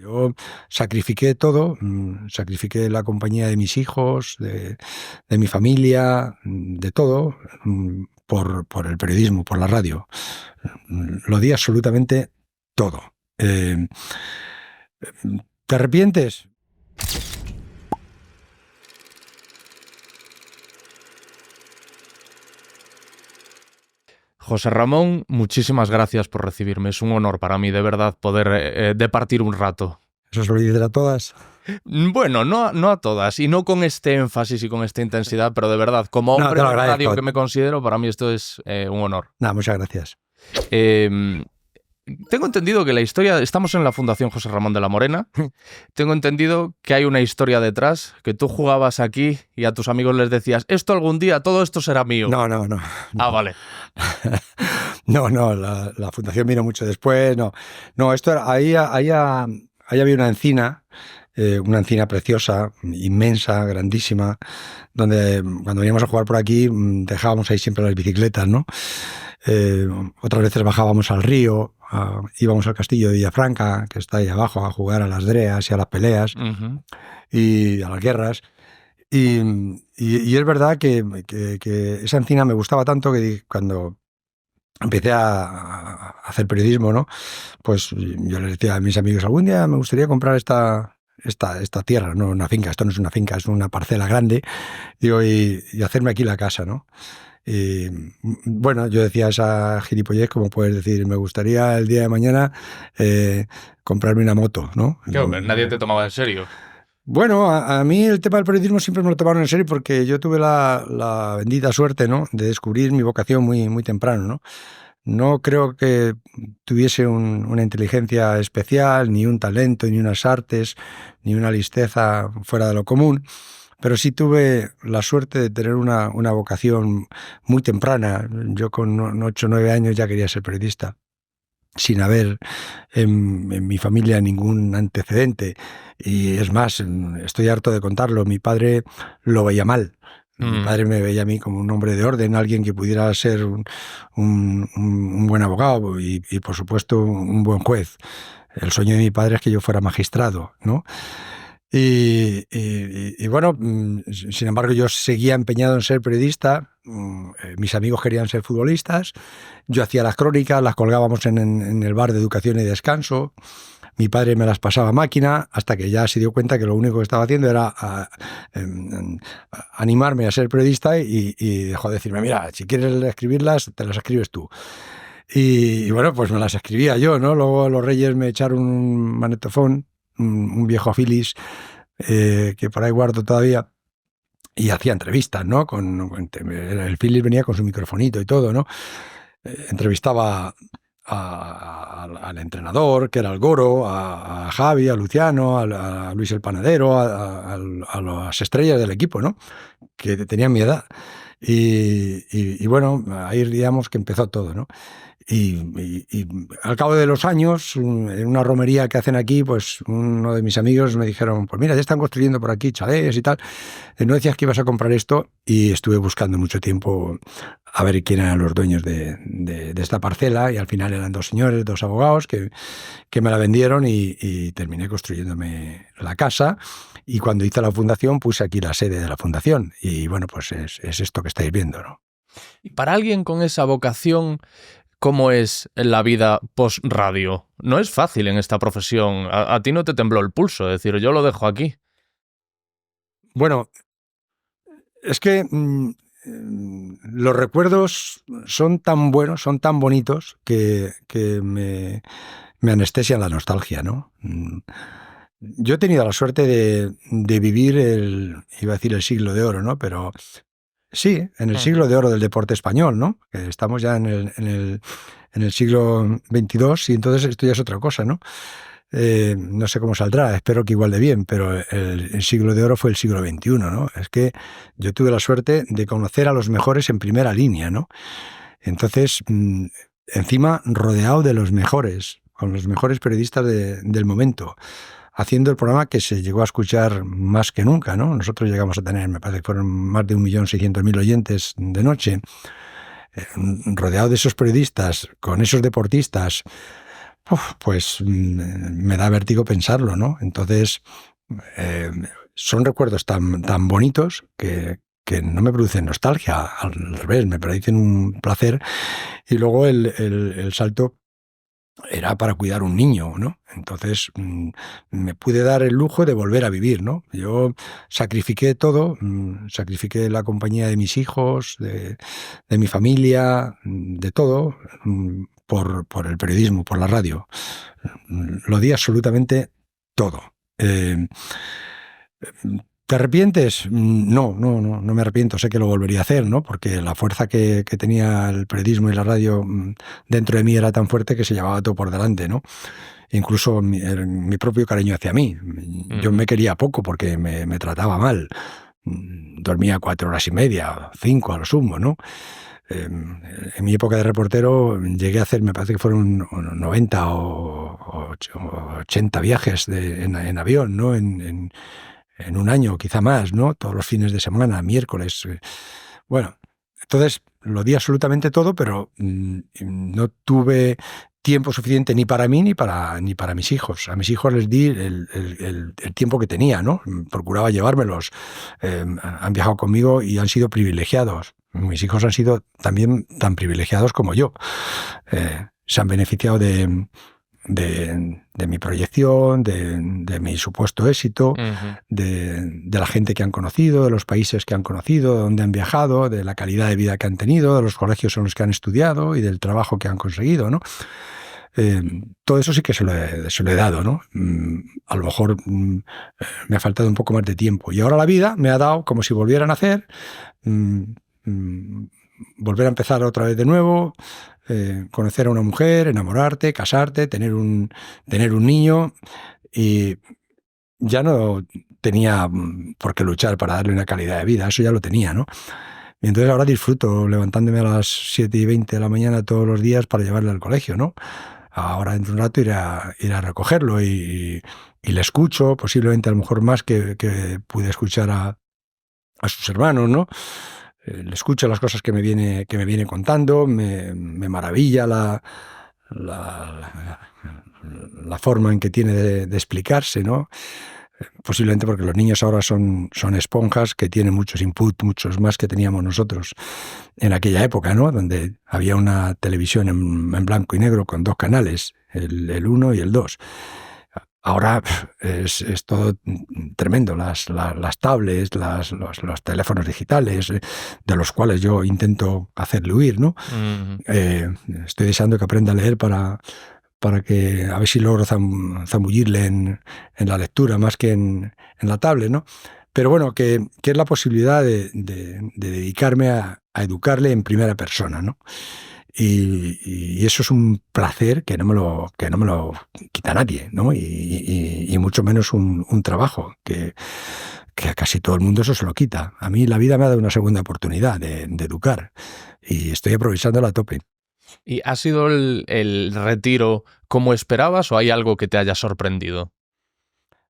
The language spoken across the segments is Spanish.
Yo sacrifiqué todo, sacrifiqué la compañía de mis hijos, de mi familia, de todo, por el periodismo, por la radio. Lo di absolutamente todo. ¿Te arrepientes? José Ramón, muchísimas gracias por recibirme. Es un honor para mí, de verdad, poder departir un rato. ¿Eso se lo dices a todas? Bueno, no a todas, y no con este énfasis y con esta intensidad, pero de verdad, como hombre de radio que me considero, para mí esto es un honor. Muchas gracias. Tengo entendido que la historia... Estamos en la Fundación José Ramón de la Morena. Tengo entendido que hay una historia detrás, que tú jugabas aquí y a tus amigos les decías, esto algún día, todo esto será mío. No. Ah, vale. No, la Fundación vino mucho después. No, esto era... Ahí había una encina preciosa, inmensa, grandísima, donde cuando veníamos a jugar por aquí dejábamos ahí siempre las bicicletas, ¿no? Otras veces bajábamos al río, íbamos al castillo de Villafranca, que está ahí abajo, a jugar a las dreas y a las peleas y a las guerras. Y es verdad que esa encina me gustaba tanto que cuando empecé a hacer periodismo, ¿no? Pues yo les decía a mis amigos, algún día me gustaría comprar esta tierra, no una finca, esto no es una finca, es una parcela grande, digo, y hacerme aquí la casa, ¿no? Y bueno, yo decía esa gilipollez, como puedes decir, me gustaría el día de mañana comprarme una moto, ¿no? Nadie te tomaba en serio. Bueno, a mí el tema del periodismo siempre me lo tomaron en serio porque yo tuve la bendita suerte, ¿no?, de descubrir mi vocación muy, muy temprano, ¿no? No creo que tuviese una inteligencia especial, ni un talento, ni unas artes, ni una listeza fuera de lo común, pero sí tuve la suerte de tener una vocación muy temprana. Yo con 8 o 9 años ya quería ser periodista, sin haber en mi familia ningún antecedente. Y es más, estoy harto de contarlo, mi padre lo veía mal. Mi padre me veía a mí como un hombre de orden, alguien que pudiera ser un buen abogado y, por supuesto, un buen juez. El sueño de mi padre es que yo fuera magistrado, ¿no? Y bueno, sin embargo, yo seguía empeñado en ser periodista. Mis amigos querían ser futbolistas. Yo hacía las crónicas, las colgábamos en el bar de Educación y Descanso. Mi padre me las pasaba a máquina hasta que ya se dio cuenta que lo único que estaba haciendo era animarme a ser periodista y dejó de decirme, mira, si quieres escribirlas, te las escribes tú. Y bueno, pues me las escribía yo, ¿no? Luego los Reyes me echaron un magnetofón, un viejo Philips, que por ahí guardo todavía, y hacía entrevistas, ¿no? El Philips venía con su microfonito y todo, ¿no? Entrevistaba al entrenador, que era el Goro, a Javi, a Luciano, a Luis el Panadero, a las estrellas del equipo, ¿no?, que tenían mi edad. Y bueno, ahí digamos que empezó todo, ¿no? Y al cabo de los años, en una romería que hacen aquí, pues uno de mis amigos me dijeron, pues mira, ya están construyendo por aquí chalés y tal, no decías que ibas a comprar esto, y estuve buscando mucho tiempo a ver quién eran los dueños de esta parcela, y al final eran 2 señores, 2 abogados que me la vendieron, y terminé construyéndome la casa. Y cuando hice la fundación, puse aquí la sede de la fundación, y bueno, pues es esto que estáis viendo, ¿no? Y para alguien con esa vocación, ¿cómo es la vida post-radio? No es fácil en esta profesión. ¿A ti no te tembló el pulso? Es decir, yo lo dejo aquí. Bueno, es que los recuerdos son tan buenos, son tan bonitos, que me anestesian la nostalgia, ¿no? Yo he tenido la suerte de vivir iba a decir el siglo de oro, ¿no? Pero sí, en el siglo de oro del deporte español, ¿no? Estamos ya en el siglo XXII, y entonces esto ya es otra cosa, ¿no? No sé cómo saldrá, espero que igual de bien, pero el siglo de oro fue el siglo XXI, ¿no? Es que yo tuve la suerte de conocer a los mejores en primera línea, ¿no? Entonces, encima rodeado de los mejores, con los mejores periodistas del momento, haciendo el programa que se llegó a escuchar más que nunca, ¿no? Nosotros llegamos a tener, me parece que fueron más de 1.600.000 oyentes de noche, rodeado de esos periodistas, con esos deportistas, Pues me da vértigo pensarlo, ¿no? Entonces, son recuerdos tan bonitos que no me producen nostalgia, al revés, me producen un placer. Y luego el salto era para cuidar un niño, ¿no? Entonces me pude dar el lujo de volver a vivir, ¿no? Yo sacrifiqué todo, sacrifiqué la compañía de mis hijos, de mi familia, de todo, por el periodismo, por la radio. Lo di absolutamente todo. ¿Te arrepientes? No me arrepiento, sé que lo volvería a hacer, ¿no? Porque la fuerza que tenía el periodismo y la radio dentro de mí era tan fuerte que se llevaba todo por delante, ¿no? Incluso mi propio cariño hacia mí. Yo me quería poco porque me trataba mal. Dormía 4 horas y media, 5 a lo sumo, ¿no? En mi época de reportero llegué a hacer, me parece que fueron 90 o 80 viajes en avión, ¿no? En un año, quizá más, ¿no? Todos los fines de semana, miércoles. Bueno, entonces lo di absolutamente todo, pero no tuve tiempo suficiente ni para mí ni para mis hijos. A mis hijos les di el tiempo que tenía, ¿no? Procuraba llevármelos. Han viajado conmigo y han sido privilegiados. Mis hijos han sido también tan privilegiados como yo. Se han beneficiado de mi proyección, de mi supuesto éxito, de la gente que han conocido, de los países que han conocido, de dónde han viajado, de la calidad de vida que han tenido, de los colegios en los que han estudiado y del trabajo que han conseguido, ¿no? Todo eso sí que se lo he dado, ¿no? A lo mejor me ha faltado un poco más de tiempo. Y ahora la vida me ha dado, como si volviera a nacer, volver a empezar otra vez de nuevo, conocer a una mujer, enamorarte, casarte, tener un niño, y ya no tenía por qué luchar para darle una calidad de vida, eso ya lo tenía, ¿no? Y entonces ahora disfruto levantándome a las 7:20 de la mañana todos los días para llevarle al colegio, ¿no? Ahora dentro de un rato ir a recogerlo y le escucho, posiblemente a lo mejor más que pude escuchar a sus hermanos, ¿no? Le escucho las cosas que me viene contando, me maravilla la forma en que tiene de explicarse, ¿no? Posiblemente porque los niños ahora son esponjas que tienen muchos input, muchos más que teníamos nosotros en aquella época, ¿no? Donde había una televisión en blanco y negro con 2 canales, el 1 y el 2. Ahora es todo tremendo, las tablets, los teléfonos digitales, de los cuales yo intento hacerle huir, ¿no? Estoy deseando que aprenda a leer para que a ver si logro zambullirle en la lectura más que en la tablet, ¿no? Pero bueno, que es la posibilidad de dedicarme a educarle en primera persona, ¿no? Y eso es un placer que no me lo quita nadie, ¿no? Y mucho menos un trabajo que a casi todo el mundo eso se lo quita. A mí la vida me ha dado una segunda oportunidad de educar y estoy aprovechándola a tope. ¿Y ha sido el retiro como esperabas o hay algo que te haya sorprendido?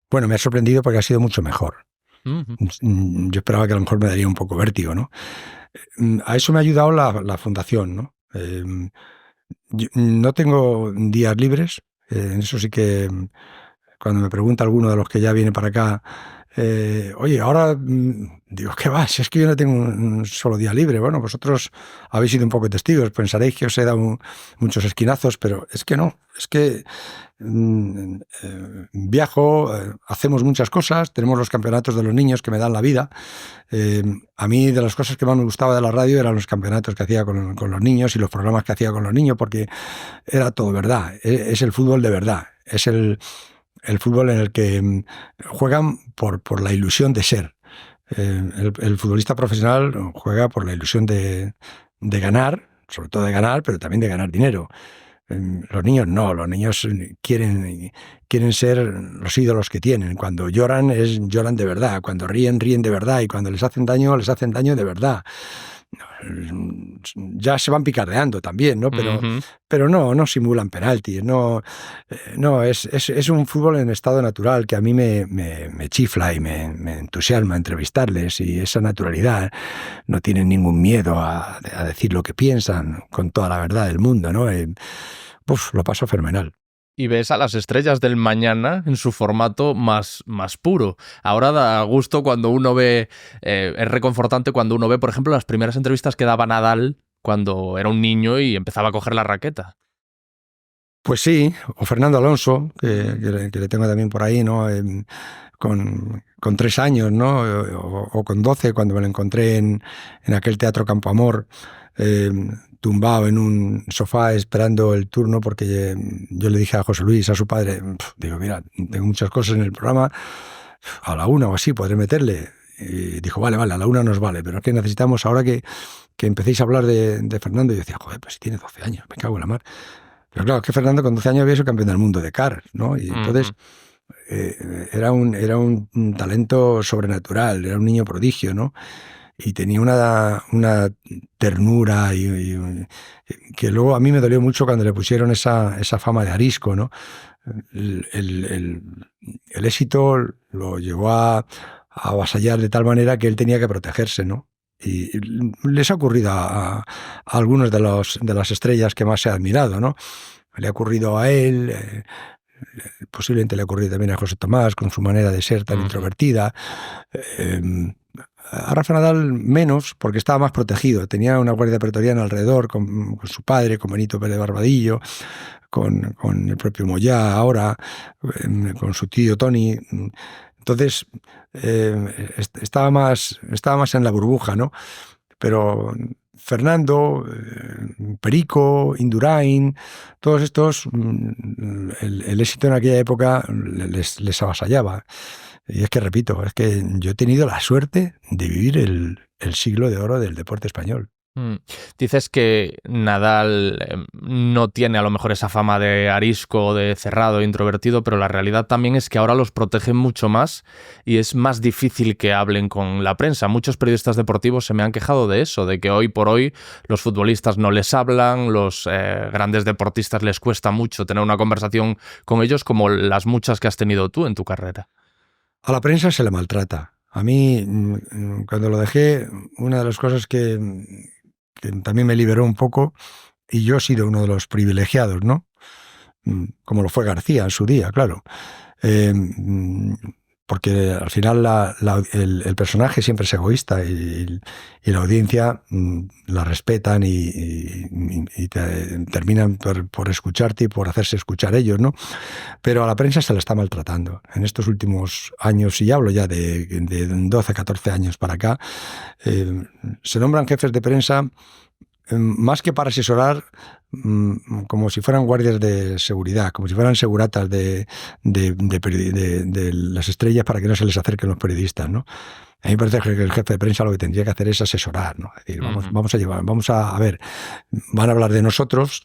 Bueno, me ha sorprendido porque ha sido mucho mejor. Yo esperaba que a lo mejor me daría un poco vértigo, ¿no? A eso me ha ayudado la fundación, ¿no? Yo no tengo días libres, en eso sí que cuando me pregunta alguno de los que ya viene para acá, oye, ahora digo, ¿qué va? Si es que yo no tengo un solo día libre. Bueno, vosotros habéis sido un poco testigos, pensaréis que os he dado muchos esquinazos, pero es que no, es que viajo, hacemos muchas cosas, tenemos los campeonatos de los niños que me dan la vida. A mí de las cosas que más me gustaba de la radio eran los campeonatos que hacía con los niños y los programas que hacía con los niños, porque era todo verdad, es el fútbol de verdad, es el fútbol en el que juegan por la ilusión de ser. El futbolista profesional juega por la ilusión de ganar, sobre todo de ganar, pero también de ganar dinero. Los niños no, los niños quieren ser los ídolos que tienen. Cuando lloran, lloran de verdad. Cuando ríen de verdad. Y cuando les hacen daño de verdad. Ya se van picardeando también, ¿no? Pero no simulan penaltis, no, es un fútbol en estado natural que a mí me chifla y me entusiasma entrevistarles, y esa naturalidad, no tienen ningún miedo a decir lo que piensan con toda la verdad del mundo, ¿no? Lo paso fenomenal. Y ves a las estrellas del mañana en su formato más puro. Ahora da gusto cuando uno ve, es reconfortante cuando uno ve, por ejemplo, las primeras entrevistas que daba Nadal cuando era un niño y empezaba a coger la raqueta. Pues sí, o Fernando Alonso, que le tengo también por ahí, ¿no? Con 3 años, ¿no? O con 12, cuando me lo encontré en aquel Teatro Campo Amor, eh, tumbado en un sofá esperando el turno, porque yo le dije a José Luis, a su padre, digo, mira, tengo muchas cosas en el programa, a la 1 o así podré meterle. Y dijo, vale, a la 1 nos vale, pero es que necesitamos, ahora que empecéis a hablar de Fernando, y yo decía, joder, pues si tiene 12 años, me cago en la mar. Pero claro, es que Fernando con 12 años había sido campeón del mundo de karts, ¿no? Y entonces era un talento sobrenatural, era un niño prodigio, ¿no? Y tenía una ternura que luego a mí me dolió mucho cuando le pusieron esa fama de arisco, ¿no? El éxito lo llevó a avasallar de tal manera que él tenía que protegerse, ¿no? Y les ha ocurrido a algunos de las estrellas que más se ha admirado, ¿no? Le ha ocurrido a él, posiblemente le ha ocurrido también a José Tomás, con su manera de ser tan introvertida. A Rafa Nadal menos, porque estaba más protegido. Tenía una guardia pretoriana alrededor, con su padre, con Benito Pérez Barbadillo, con el propio Moyá ahora, con su tío Tony. Entonces, estaba más en la burbuja, ¿no? Pero Fernando, Perico, Indurain, todos estos, el éxito en aquella época les avasallaba. Y es que, repito, es que yo he tenido la suerte de vivir el siglo de oro del deporte español. Dices que Nadal no tiene a lo mejor esa fama de arisco, de cerrado, introvertido, pero la realidad también es que ahora los protegen mucho más y es más difícil que hablen con la prensa. Muchos periodistas deportivos se me han quejado de eso, de que hoy por hoy los futbolistas no les hablan, los grandes deportistas les cuesta mucho tener una conversación con ellos como las muchas que has tenido tú en tu carrera. A la prensa se le maltrata. A mí, cuando lo dejé, una de las cosas que también me liberó un poco, y yo he sido uno de los privilegiados, ¿no? Como lo fue García en su día, claro. Porque al final el personaje siempre es egoísta y la audiencia la respetan y terminan por escucharte y por hacerse escuchar ellos, ¿no? Pero a la prensa se la está maltratando. En estos últimos años, y hablo ya de 12, 14 años para acá, se nombran jefes de prensa más que para asesorar, como si fueran guardias de seguridad, como si fueran seguratas de las estrellas para que no se les acerquen los periodistas, ¿no? A mí me parece que el jefe de prensa lo que tendría que hacer es asesorar, ¿no? Es decir, vamos a ver, van a hablar de nosotros,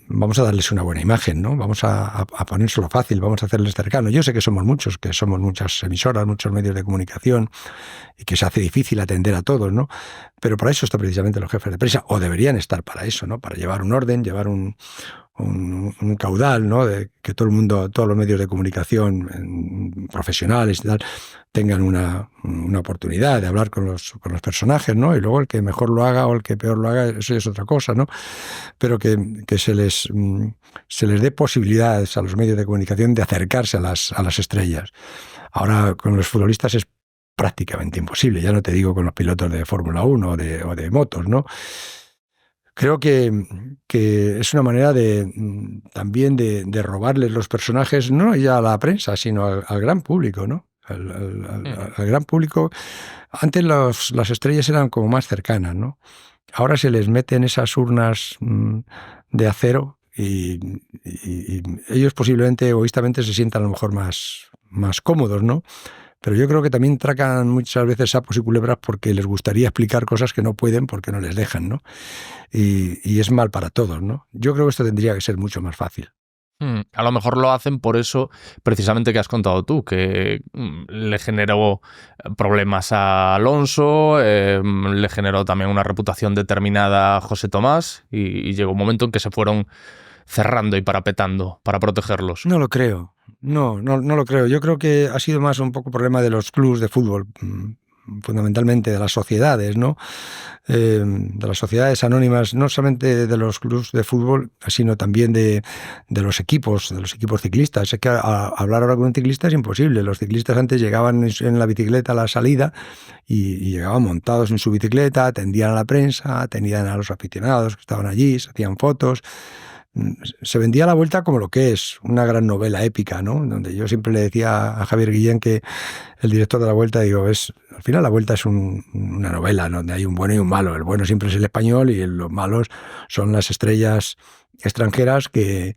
vamos a darles una buena imagen, ¿no? Vamos a ponérselo fácil, vamos a hacerles cercano. Yo sé que somos muchos, que somos muchas emisoras, muchos medios de comunicación, y que se hace difícil atender a todos, ¿no? Pero para eso están precisamente los jefes de prensa, o deberían estar para eso, ¿no? Para llevar un orden, llevar un caudal, ¿no? De que todo el mundo, todos los medios de comunicación profesionales y tal, tengan una oportunidad de hablar con los personajes, ¿no? Y luego el que mejor lo haga o el que peor lo haga, eso es otra cosa, ¿no? Pero que se les dé posibilidades a los medios de comunicación de acercarse a las estrellas. Ahora con los futbolistas es prácticamente imposible, ya no te digo con los pilotos de Fórmula 1 o de motos, ¿no? Creo que es una manera también de robarles los personajes, no ya a la prensa, sino al gran público, ¿no? Al gran público. Antes las estrellas eran como más cercanas, ¿no? Ahora se les meten esas urnas de acero y ellos posiblemente egoístamente se sientan a lo mejor más cómodos, ¿no? Pero yo creo que también tracan muchas veces sapos y culebras porque les gustaría explicar cosas que no pueden porque no les dejan, ¿no? Y es mal para todos, ¿no? Yo creo que esto tendría que ser mucho más fácil. A lo mejor lo hacen por eso, precisamente que has contado tú, que le generó problemas a Alonso, le generó también una reputación determinada a José Tomás y llegó un momento en que se fueron cerrando y parapetando para protegerlos. No lo creo. No lo creo. Yo creo que ha sido más un poco problema de los clubes de fútbol, fundamentalmente de las sociedades, ¿no? De las sociedades anónimas, no solamente de los clubes de fútbol, sino también de los equipos ciclistas. Es que hablar ahora con un ciclista es imposible. Los ciclistas antes llegaban en la bicicleta a la salida y llegaban montados en su bicicleta, atendían a la prensa, atendían a los aficionados que estaban allí, se hacían fotos. Se vendía la Vuelta como lo que es, una gran novela épica, ¿no? Donde yo siempre le decía a Javier Guillén, que el director de la Vuelta, digo, al final la Vuelta es una novela, ¿no? Donde hay un bueno y un malo. El bueno siempre es el español y los malos son las estrellas extranjeras que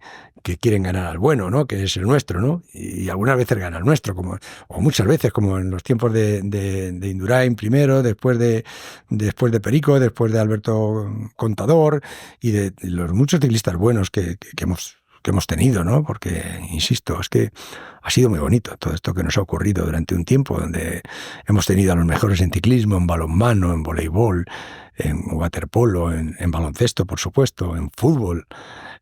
quieren ganar al bueno, ¿no? Que es el nuestro, ¿no? Y algunas veces gana el nuestro, o muchas veces, como en los tiempos de Indurain primero, después de Perico, después de Alberto Contador y de los muchos ciclistas buenos que hemos tenido, ¿no? Porque, insisto, es que ha sido muy bonito todo esto que nos ha ocurrido durante un tiempo, donde hemos tenido a los mejores en ciclismo, en balonmano, en voleibol, en waterpolo, en baloncesto, por supuesto, en fútbol,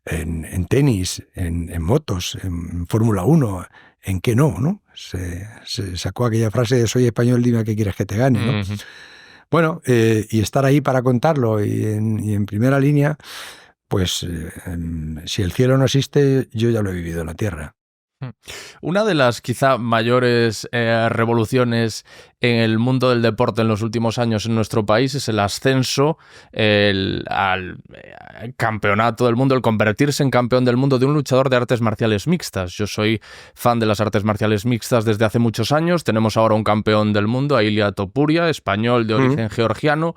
en tenis, en motos, en Fórmula 1, en qué no. Se sacó aquella frase de soy español, dime a qué quieres que te gane, ¿no? Uh-huh. Bueno, y estar ahí para contarlo y en primera línea, pues si el cielo no existe, yo ya lo he vivido en la tierra. Una de las quizá mayores revoluciones en el mundo del deporte en los últimos años en nuestro país es el ascenso al campeonato del mundo, el convertirse en campeón del mundo de un luchador de artes marciales mixtas. Yo soy fan de las artes marciales mixtas desde hace muchos años. Tenemos ahora un campeón del mundo, a Ilia Topuria, español de origen georgiano.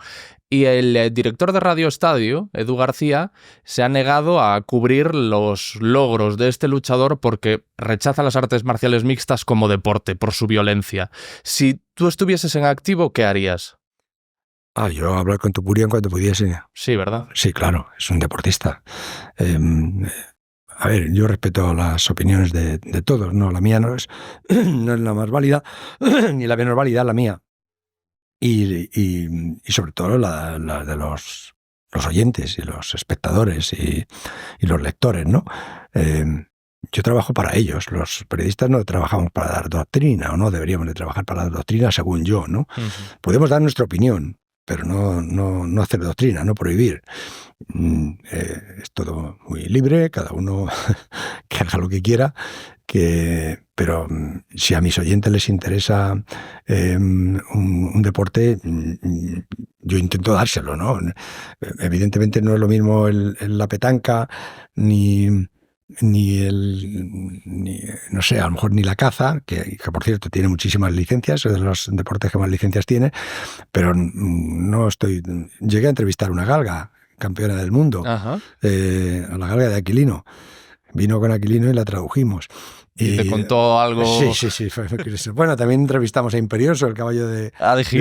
Y el director de Radio Estadio, Edu García, se ha negado a cubrir los logros de este luchador porque rechaza las artes marciales mixtas como deporte, por su violencia. Si tú estuvieses en activo, ¿qué harías? Yo hablar con Topuria en cuanto pudiese. Sí, ¿verdad? Sí, claro, es un deportista. A ver, yo respeto las opiniones de todos, no, la mía no es la más válida, ni la menos válida, la mía. Y sobre todo la de los oyentes y los espectadores y los lectores, ¿no? Yo trabajo para ellos. Los periodistas no trabajamos para dar doctrina, o no deberíamos de trabajar para dar doctrina, según yo, ¿no? Uh-huh. Podemos dar nuestra opinión, pero no hacer doctrina, no prohibir. Es todo muy libre, cada uno que haga lo que quiera, pero si a mis oyentes les interesa un deporte, yo intento dárselo, ¿no? Evidentemente no es lo mismo la petanca, ni no sé, a lo mejor ni la caza, que por cierto tiene muchísimas licencias, es de los deportes que más licencias tiene, pero llegué a entrevistar a una galga, campeona del mundo, a la galga de Aquilino. Vino con Aquilino y la tradujimos. ¿Y te contó algo? Sí. Bueno, también entrevistamos a Imperioso, el caballo de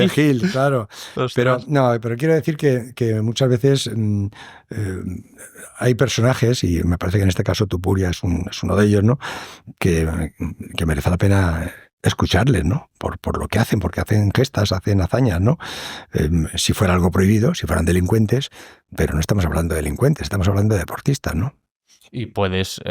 Gil, claro. Pero quiero decir que muchas veces hay personajes, y me parece que en este caso Topuria es uno de ellos, ¿no? Que merece la pena escucharles, ¿no? Por lo que hacen, porque hacen gestas, hacen hazañas, ¿no? Si fuera algo prohibido, si fueran delincuentes, pero no estamos hablando de delincuentes, estamos hablando de deportistas, ¿no? Y puedes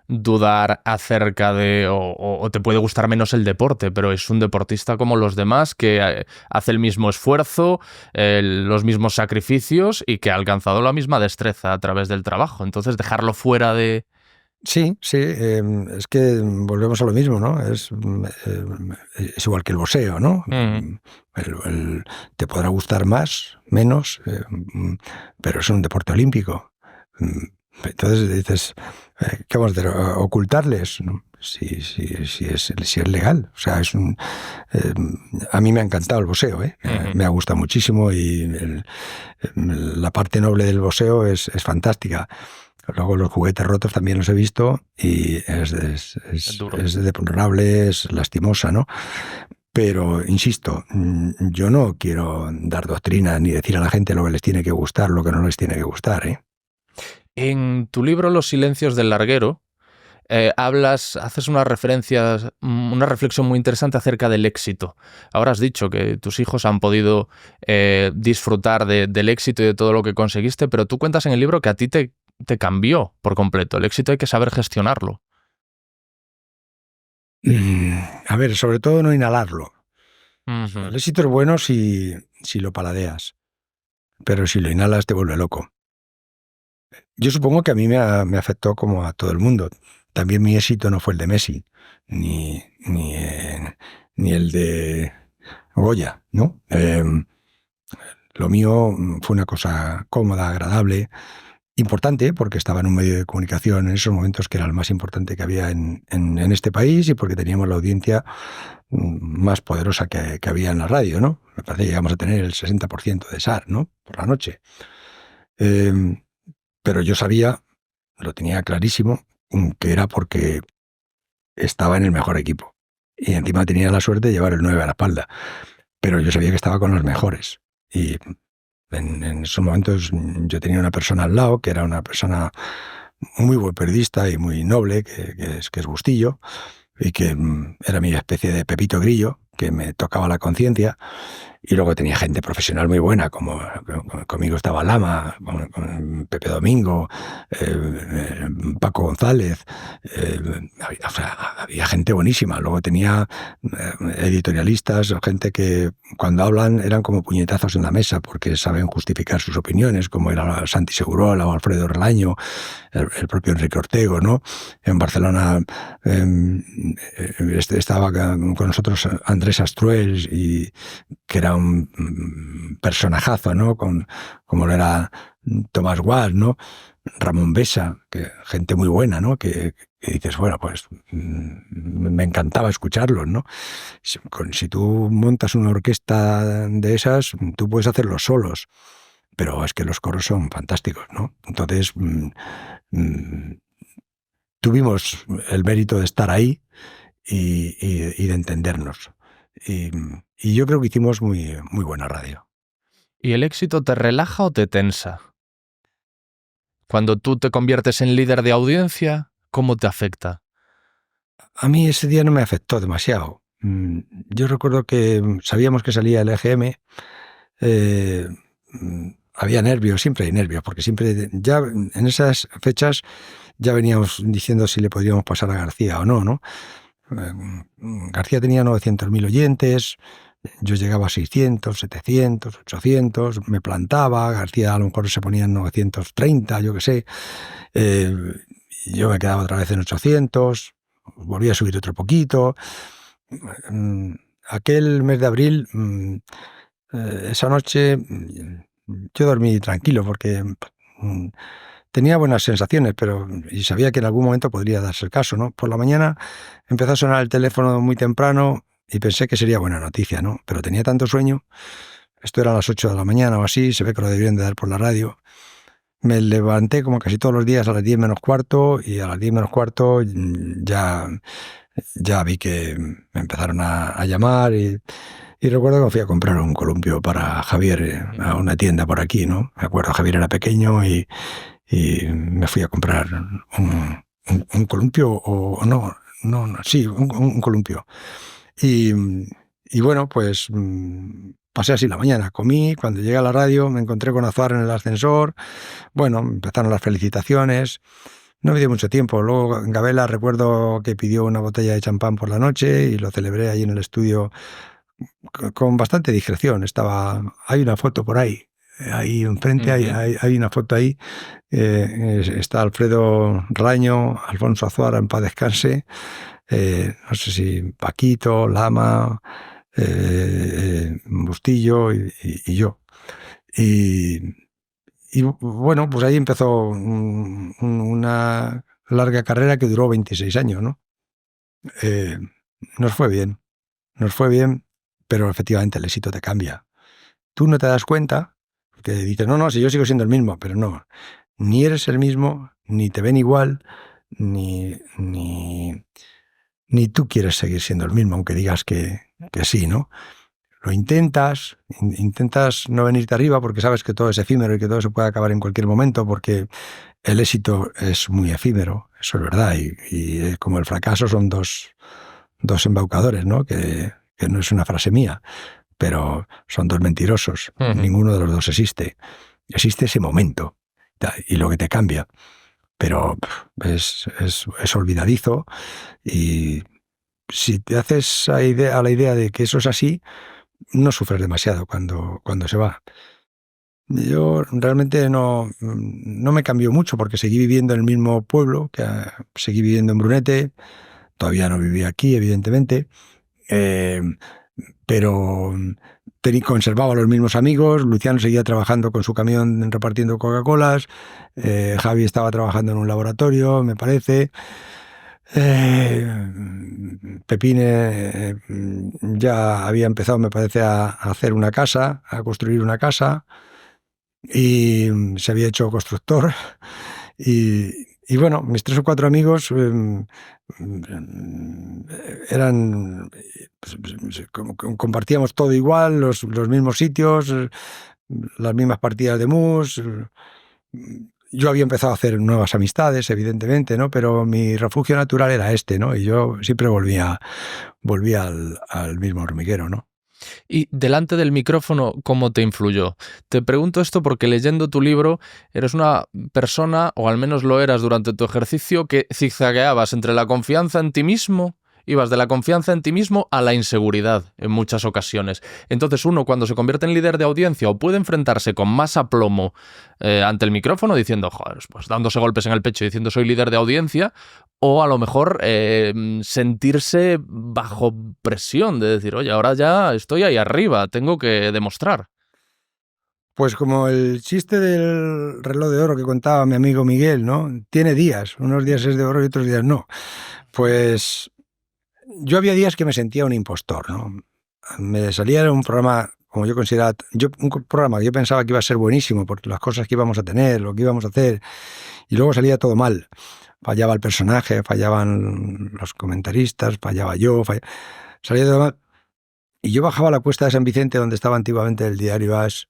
dudar acerca de, o te puede gustar menos el deporte, pero es un deportista como los demás que hace el mismo esfuerzo, los mismos sacrificios y que ha alcanzado la misma destreza a través del trabajo. Entonces, dejarlo fuera de... Sí, es que volvemos a lo mismo, ¿no? Es igual que el boxeo, ¿no? Uh-huh. Te podrá gustar más, menos, pero es un deporte olímpico. Entonces dices, ¿qué vamos a hacer? ¿Ocultarles? ¿No? Si es legal. O sea, a mí me ha encantado el boxeo, ¿eh? Uh-huh. Me ha gustado muchísimo y la parte noble del boxeo es fantástica. Luego los juguetes rotos también los he visto y es deplorable, es lastimosa, ¿no? Pero, insisto, yo no quiero dar doctrina ni decir a la gente lo que les tiene que gustar, lo que no les tiene que gustar, ¿eh? En tu libro Los silencios del larguero, haces una reflexión muy interesante acerca del éxito. Ahora has dicho que tus hijos han podido disfrutar del éxito y de todo lo que conseguiste, pero tú cuentas en el libro que a ti te cambió por completo. El éxito hay que saber gestionarlo. A ver, sobre todo no inhalarlo. Ujú. El éxito es bueno si lo paladeas, pero si lo inhalas te vuelve loco. Yo supongo que a mí me afectó como a todo el mundo. También mi éxito no fue el de Messi, ni el de Goya, ¿no? Lo mío fue una cosa cómoda, agradable, importante, porque estaba en un medio de comunicación en esos momentos que era el más importante que había en este país y porque teníamos la audiencia más poderosa que había en la radio, ¿no? Me parece que llegamos a tener el 60% de SAR, ¿no? Por la noche. Eh, pero yo sabía, lo tenía clarísimo, que era porque estaba en el mejor equipo. Y encima tenía la suerte de llevar el 9 a la espalda. Pero yo sabía que estaba con los mejores. Y en esos momentos yo tenía una persona al lado, que era una persona muy buen periodista y muy noble, que es Bustillo, y que era mi especie de Pepito Grillo, que me tocaba la conciencia. Y luego tenía gente profesional muy buena, como conmigo estaba Lama, con Pepe Domingo, Paco González, había gente buenísima. Luego tenía editorialistas, gente que cuando hablan eran como puñetazos en la mesa, porque saben justificar sus opiniones, como era Santi Segurola o Alfredo Relaño, el propio Enrique Ortego, ¿no? En Barcelona estaba con nosotros Andrés Astruels, y que era un personajazo, ¿no? Como lo era Tomás Guas, ¿no? Ramón Besa, que gente muy buena, ¿no? Que dices, bueno, pues me encantaba escucharlos, ¿no? Si tú montas una orquesta de esas, tú puedes hacerlos solos, pero es que los coros son fantásticos, ¿no? Entonces, tuvimos el mérito de estar ahí y de entendernos. Y yo creo que hicimos muy, muy buena radio. ¿Y el éxito te relaja o te tensa? Cuando tú te conviertes en líder de audiencia, ¿cómo te afecta? A mí ese día no me afectó demasiado. Yo recuerdo que sabíamos que salía el EGM, había nervios, siempre hay nervios, porque siempre, ya en esas fechas ya veníamos diciendo si le podríamos pasar a García o no, ¿no? García tenía 900.000 oyentes, yo llegaba a 600, 700, 800, me plantaba, García a lo mejor se ponía en 930, yo qué sé, yo me quedaba otra vez en 800, volvía a subir otro poquito. Aquel mes de abril, esa noche, yo dormí tranquilo porque tenía buenas sensaciones, y sabía que en algún momento podría darse el caso, ¿no? Por la mañana empezó a sonar el teléfono muy temprano y pensé que sería buena noticia, ¿no? Pero tenía tanto sueño, esto era a las 8 de la mañana o así, se ve que lo debían de dar por la radio. Me levanté como casi todos los días a las 10 menos cuarto, y a las 10 menos cuarto ya vi que me empezaron a llamar, y recuerdo que fui a comprar un columpio para Javier a una tienda por aquí, ¿no? Me acuerdo, Javier era pequeño y me fui a comprar un columpio, o no, sí, un columpio. Y bueno, pues pasé así la mañana, comí, cuando llegué a la radio me encontré con Azuar en el ascensor, bueno, empezaron las felicitaciones, no me dio mucho tiempo. Luego Gabela recuerdo que pidió una botella de champán por la noche y lo celebré ahí en el estudio con bastante discreción. Hay una foto por ahí, ahí enfrente, hay una foto ahí. Está Alfredo Raño, Alfonso Azuara, en paz descanse, no sé si Paquito, Lama, Bustillo y yo. Y bueno, pues ahí empezó una larga carrera que duró 26 años, ¿no? Nos fue bien, pero efectivamente el éxito te cambia. Tú no te das cuenta, porque dices, no, si yo sigo siendo el mismo, pero no, ni eres el mismo, ni te ven igual, ni tú quieres seguir siendo el mismo, aunque digas que sí, ¿no? Lo intentas no venirte arriba porque sabes que todo es efímero y que todo se puede acabar en cualquier momento, porque el éxito es muy efímero, eso es verdad, y como el fracaso son dos embaucadores, ¿no? Que no es una frase mía, pero son dos mentirosos. Ninguno de los dos existe. Existe ese momento y lo que te cambia, pero es olvidadizo, y si te haces a la idea de que eso es así, no sufres demasiado cuando se va. Yo realmente no me cambió mucho porque seguí viviendo en el mismo pueblo, seguí viviendo en Brunete, todavía no vivía aquí, evidentemente, eh, pero conservaba los mismos amigos. Luciano seguía trabajando con su camión repartiendo Coca-Colas, Javi estaba trabajando en un laboratorio, me parece. Pepine ya había empezado, me parece, a hacer una casa, a construir una casa, y se había hecho constructor. Y bueno, mis 3 o 4 amigos eran, compartíamos todo igual, los mismos sitios, las mismas partidas de mus. Yo había empezado a hacer nuevas amistades, evidentemente, ¿no? Pero mi refugio natural era este, ¿no? Y yo siempre volvía al mismo hormiguero, ¿no? Y delante del micrófono, ¿cómo te influyó? Te pregunto esto porque leyendo tu libro eres una persona, o al menos lo eras durante tu ejercicio, que zigzagueabas entre la confianza en ti mismo, ibas de la confianza en ti mismo a la inseguridad en muchas ocasiones. Entonces uno cuando se convierte en líder de audiencia o puede enfrentarse con más aplomo ante el micrófono diciendo, joder, pues dándose golpes en el pecho diciendo soy líder de audiencia, o a lo mejor sentirse bajo presión de decir, oye, ahora ya estoy ahí arriba, tengo que demostrar. Pues como el chiste del reloj de oro que contaba mi amigo Miguel, ¿no? Tiene días, unos días es de oro y otros días no. Pues yo había días que me sentía un impostor, ¿no? Me salía un programa, como yo consideraba, un programa que yo pensaba que iba a ser buenísimo por las cosas que íbamos a tener, lo que íbamos a hacer, y luego salía todo mal. Fallaba el personaje, fallaban los comentaristas, fallaba yo, salía todo mal. Y yo bajaba la cuesta de San Vicente, donde estaba antiguamente el diario As,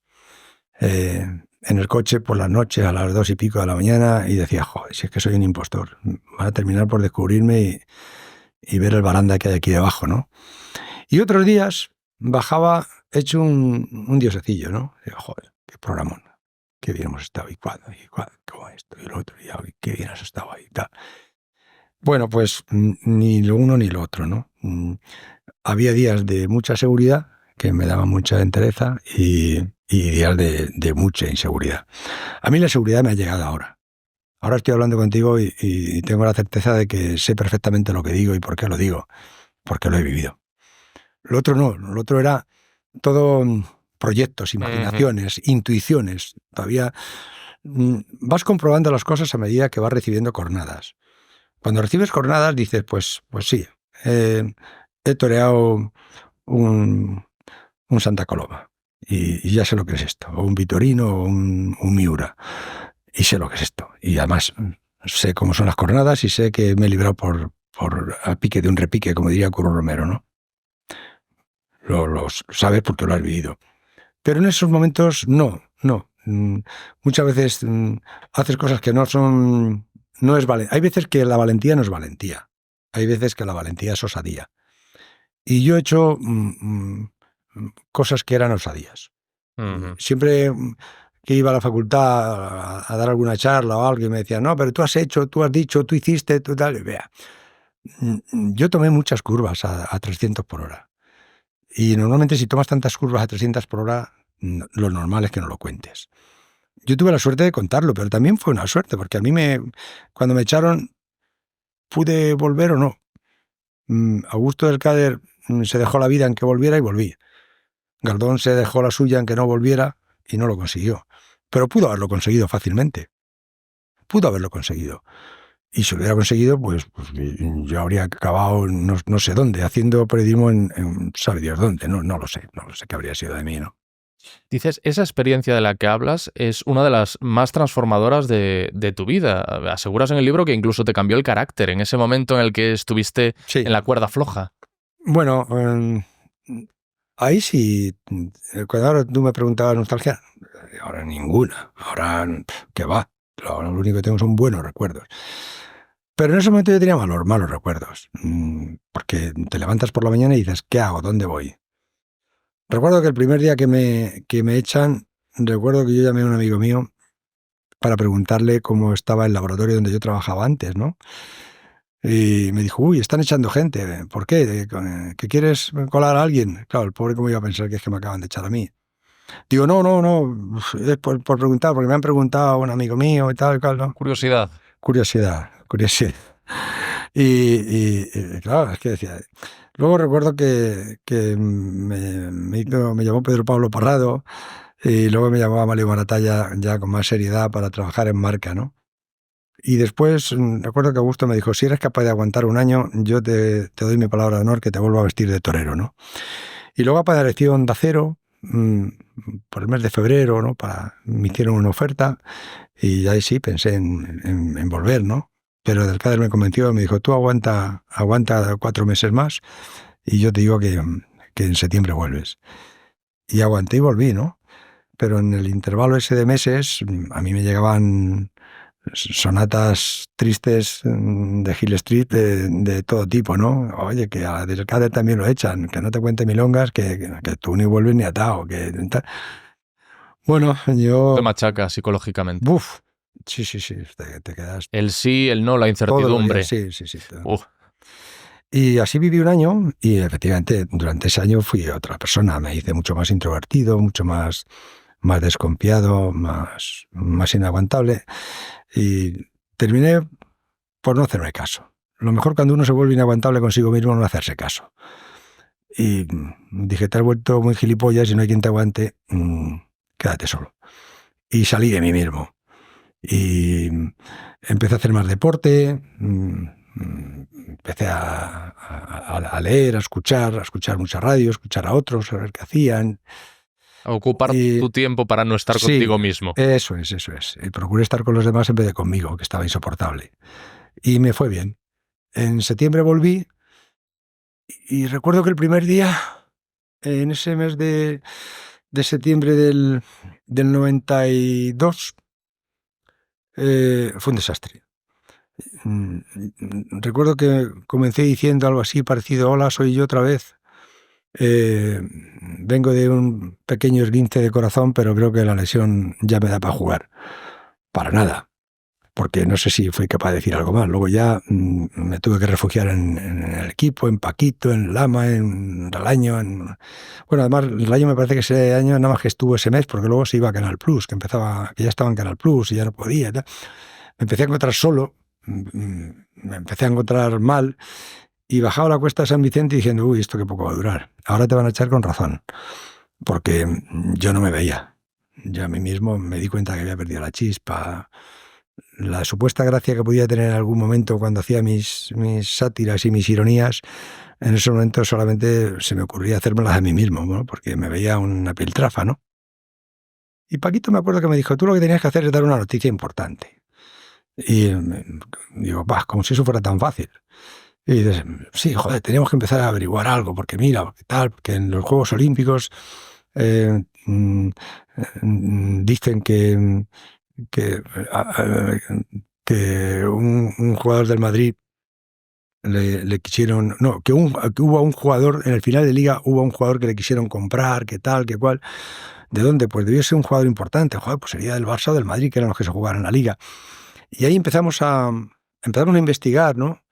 en el coche por las noches a las 2:00 de la mañana, y decía, joder, si es que soy un impostor, van a terminar por descubrirme y ver el baranda que hay aquí debajo, ¿no? Y otros días bajaba hecho un diosecillo, ¿no? Digo, joder, qué programón, qué bien hemos estado, y como esto, y lo otro, y qué bien has estado ahí, tal. Bueno, pues ni lo uno ni lo otro, ¿no? Había días de mucha seguridad, que me daban mucha entereza, y días de mucha inseguridad. A mí la seguridad me ha llegado ahora. Ahora estoy hablando contigo y tengo la certeza de que sé perfectamente lo que digo y por qué lo digo, porque lo he vivido. Lo otro no, lo otro era todo proyectos, imaginaciones, intuiciones. Todavía vas comprobando las cosas a medida que vas recibiendo cornadas. Cuando recibes cornadas dices, pues sí, he toreado un Santa Coloma y ya sé lo que es esto, o un Vitorino o un Miura, y sé lo que es esto. Y además sé cómo son las cornadas y sé que me he librado por a pique de un repique, como diría Curro Romero, ¿no? Lo sabes porque lo has vivido. Pero en esos momentos no. Muchas veces haces cosas que no son... No es hay veces que la valentía no es valentía. Hay veces que la valentía es osadía. Y yo he hecho cosas que eran osadías. Siempre que iba a la facultad a dar alguna charla o algo y me decía, no, pero tú has hecho, tú has dicho, tú hiciste, tú tal. Y vea, yo tomé muchas curvas a 300 por hora. Y normalmente si tomas tantas curvas a 300 por hora, lo normal es que no lo cuentes. Yo tuve la suerte de contarlo, pero también fue una suerte, porque a mí cuando me echaron, pude volver o no. Augusto del Cader se dejó la vida en que volviera y volví. Galdón se dejó la suya en que no volviera y no lo consiguió. Pero pudo haberlo conseguido fácilmente. Pudo haberlo conseguido. Y si lo hubiera conseguido, pues yo habría acabado no sé dónde, haciendo periodismo en sabe Dios dónde. No lo sé qué habría sido de mí, ¿no? Dices, esa experiencia de la que hablas es una de las más transformadoras de tu vida. Aseguras en el libro que incluso te cambió el carácter en ese momento en el que estuviste en la cuerda floja. Bueno, ahí sí, cuando ahora tú me preguntabas nostalgia, ahora ninguna, ahora qué va, ahora lo único que tengo son buenos recuerdos. Pero en ese momento yo tenía malos recuerdos, porque te levantas por la mañana y dices, ¿qué hago? ¿Dónde voy? Recuerdo que el primer día que me echan, recuerdo que yo llamé a un amigo mío para preguntarle cómo estaba el laboratorio donde yo trabajaba antes, ¿no? Y me dijo, uy, están echando gente. ¿Por qué? ¿Que quieres colar a alguien? Claro, el pobre cómo iba a pensar que es que me acaban de echar a mí. Digo, no, es por preguntar, porque me han preguntado a un amigo mío y tal, ¿no? Curiosidad. Curiosidad. Y claro, es que decía... Luego recuerdo que me llamó Pedro Pablo Parrado y luego me llamó Amalio Maratalla ya con más seriedad para trabajar en Marca, ¿no? Y después recuerdo que Augusto me dijo, si eres capaz de aguantar un año, yo te doy mi palabra de honor que te vuelvo a vestir de torero, ¿no? Y luego apareció Onda Cero por el mes de febrero, ¿no? Me hicieron una oferta y ahí sí pensé en volver, ¿no? Pero Del Cader me convenció, me dijo, tú aguanta 4 meses más y yo te digo que en septiembre vuelves. Y aguanté y volví, ¿no? Pero en el intervalo ese de meses a mí me llegaban sonatas tristes de Hill Street de todo tipo, ¿no? Oye, que a Del Cader también lo echan, que no te cuente milongas, que tú ni vuelves ni atado, que... Bueno, Te yo... machaca psicológicamente. Buf, sí, te quedas El sí, el no, la todos los días, incertidumbre. sí. Uf. Y así viví un año y efectivamente durante ese año fui otra persona, me hice mucho más introvertido, mucho más desconfiado, más inaguantable y terminé por no hacerme caso. Lo mejor cuando uno se vuelve inaguantable consigo mismo no hacerse caso. Y dije, te has vuelto muy gilipollas y no hay quien te aguante, quédate solo. Y salí de mí mismo. Y empecé a hacer más deporte, empecé a leer, a escuchar mucha radio, a escuchar a otros, a ver qué hacían. A ocupar Y tu tiempo para no estar sí, contigo mismo. eso es. Y procuré estar con los demás en vez de conmigo, que estaba insoportable. Y me fue bien. En septiembre volví y recuerdo que el primer día, en ese mes de septiembre del 92, fue un desastre. Recuerdo que comencé diciendo algo así parecido, hola, soy yo otra vez. Vengo de un pequeño esguince de corazón, pero creo que la lesión ya me da para jugar. Para nada, porque no sé si fui capaz de decir algo más. Luego ya me tuve que refugiar en el equipo, en Paquito, en Lama, en Relaño. Bueno, además, Relaño me parece que ese año nada más que estuvo ese mes, porque luego se iba a Canal Plus, que ya estaba en Canal Plus y ya no podía. Me empecé a encontrar solo, me empecé a encontrar mal y bajaba la cuesta de San Vicente diciendo, uy, esto qué poco va a durar. Ahora te van a echar con razón, porque yo no me veía. Yo a mí mismo me di cuenta que había perdido la chispa, la supuesta gracia que podía tener en algún momento cuando hacía mis sátiras y mis ironías. En ese momento solamente se me ocurría hacérmelas a mí mismo, ¿no? Porque me veía una piltrafa, ¿no? Y Paquito me acuerdo que me dijo, tú lo que tenías que hacer es dar una noticia importante. Y digo, bah, como si eso fuera tan fácil. Y dices, sí, joder, tenemos que empezar a averiguar algo, porque mira, porque tal, porque en los Juegos Olímpicos dicen que, que un jugador del Madrid le quisieron, no, que hubo un jugador, en el final de liga hubo un jugador que le quisieron comprar, que tal, que cual. ¿De dónde? Pues debió ser un jugador importante, joder, pues sería del Barça o del Madrid, que eran los que se jugaban la liga. Y ahí empezamos a investigar, ¿no?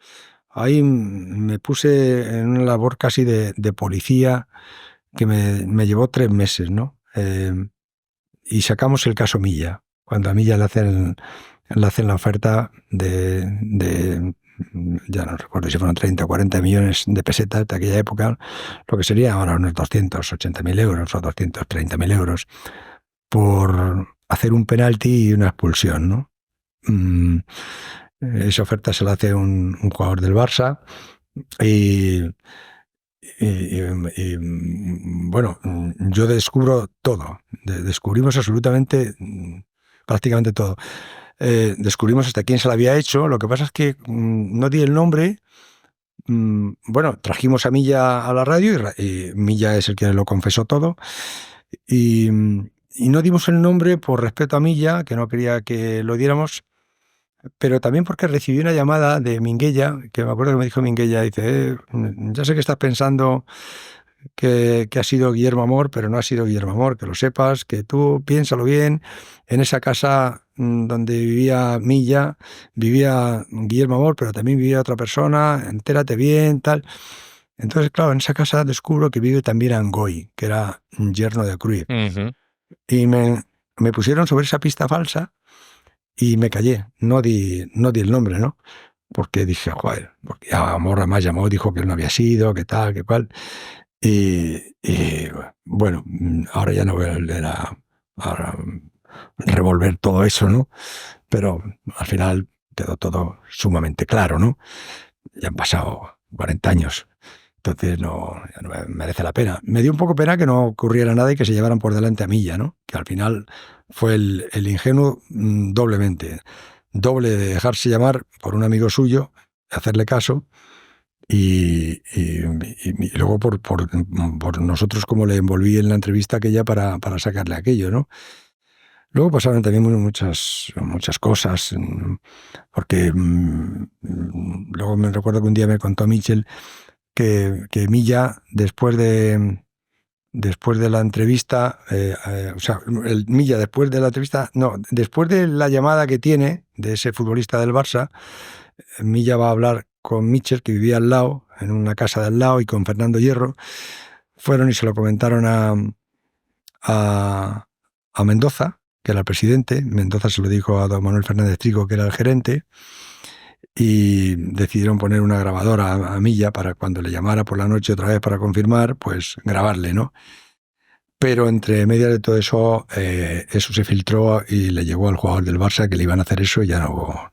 Ahí me puse en una labor casi de policía que me llevó 3 meses, ¿no? Y sacamos el caso Milla. Cuando a Milla le hacen la oferta ya no recuerdo si fueron 30 o 40 millones de pesetas de aquella época, lo que sería ahora unos 280.000 euros o 230.000 euros, por hacer un penalti y una expulsión, ¿no? Esa oferta se la hace un jugador del Barça y, bueno, yo descubro todo, descubrimos absolutamente, prácticamente todo. Descubrimos hasta quién se la había hecho, lo que pasa es que no di el nombre. Bueno, trajimos a Milla a la radio y Milla es el que lo confesó todo y no dimos el nombre por respeto a Milla, que no quería que lo diéramos, pero también porque recibí una llamada de Minguella, que me acuerdo que me dijo Minguella, dice, ya sé que estás pensando que ha sido Guillermo Amor, pero no ha sido Guillermo Amor, que lo sepas, que tú piénsalo bien. En esa casa donde vivía Milla, vivía Guillermo Amor, pero también vivía otra persona, entérate bien, tal. Entonces, claro, en esa casa descubro que vive también Angoy, que era un yerno de Cruyff. Y me pusieron sobre esa pista falsa y me callé, no di el nombre, ¿no? Porque dije, joder, porque Amor además llamó, dijo que él no había sido, que tal, que cual. Y bueno, ahora ya no voy a volver a revolver todo eso, ¿no? Pero al final quedó todo sumamente claro, ¿no? Ya han pasado 40 años, entonces ya no merece la pena. Me dio un poco pena que no ocurriera nada y que se llevaran por delante a Milla, ¿no? Que al final fue el ingenuo doblemente. Doble de dejarse llamar por un amigo suyo, hacerle caso, y luego por nosotros como le envolví en la entrevista aquella para sacarle aquello, ¿no? Luego pasaron también muchas cosas, porque luego me recuerdo que un día me contó Michel que Milla, después de la entrevista, o sea, Milla después de la entrevista, no, después de la llamada que tiene de ese futbolista del Barça, Milla va a hablar con Michel, que vivía al lado, en una casa de al lado, y con Fernando Hierro. Fueron y se lo comentaron a Mendoza, que era el presidente. Mendoza se lo dijo a don Manuel Fernández Trigo, que era el gerente, y decidieron poner una grabadora a Milla para cuando le llamara por la noche otra vez para confirmar, pues grabarle, ¿no? Pero entre medias de todo eso, eso se filtró y le llegó al jugador del Barça que le iban a hacer eso y ya no hubo,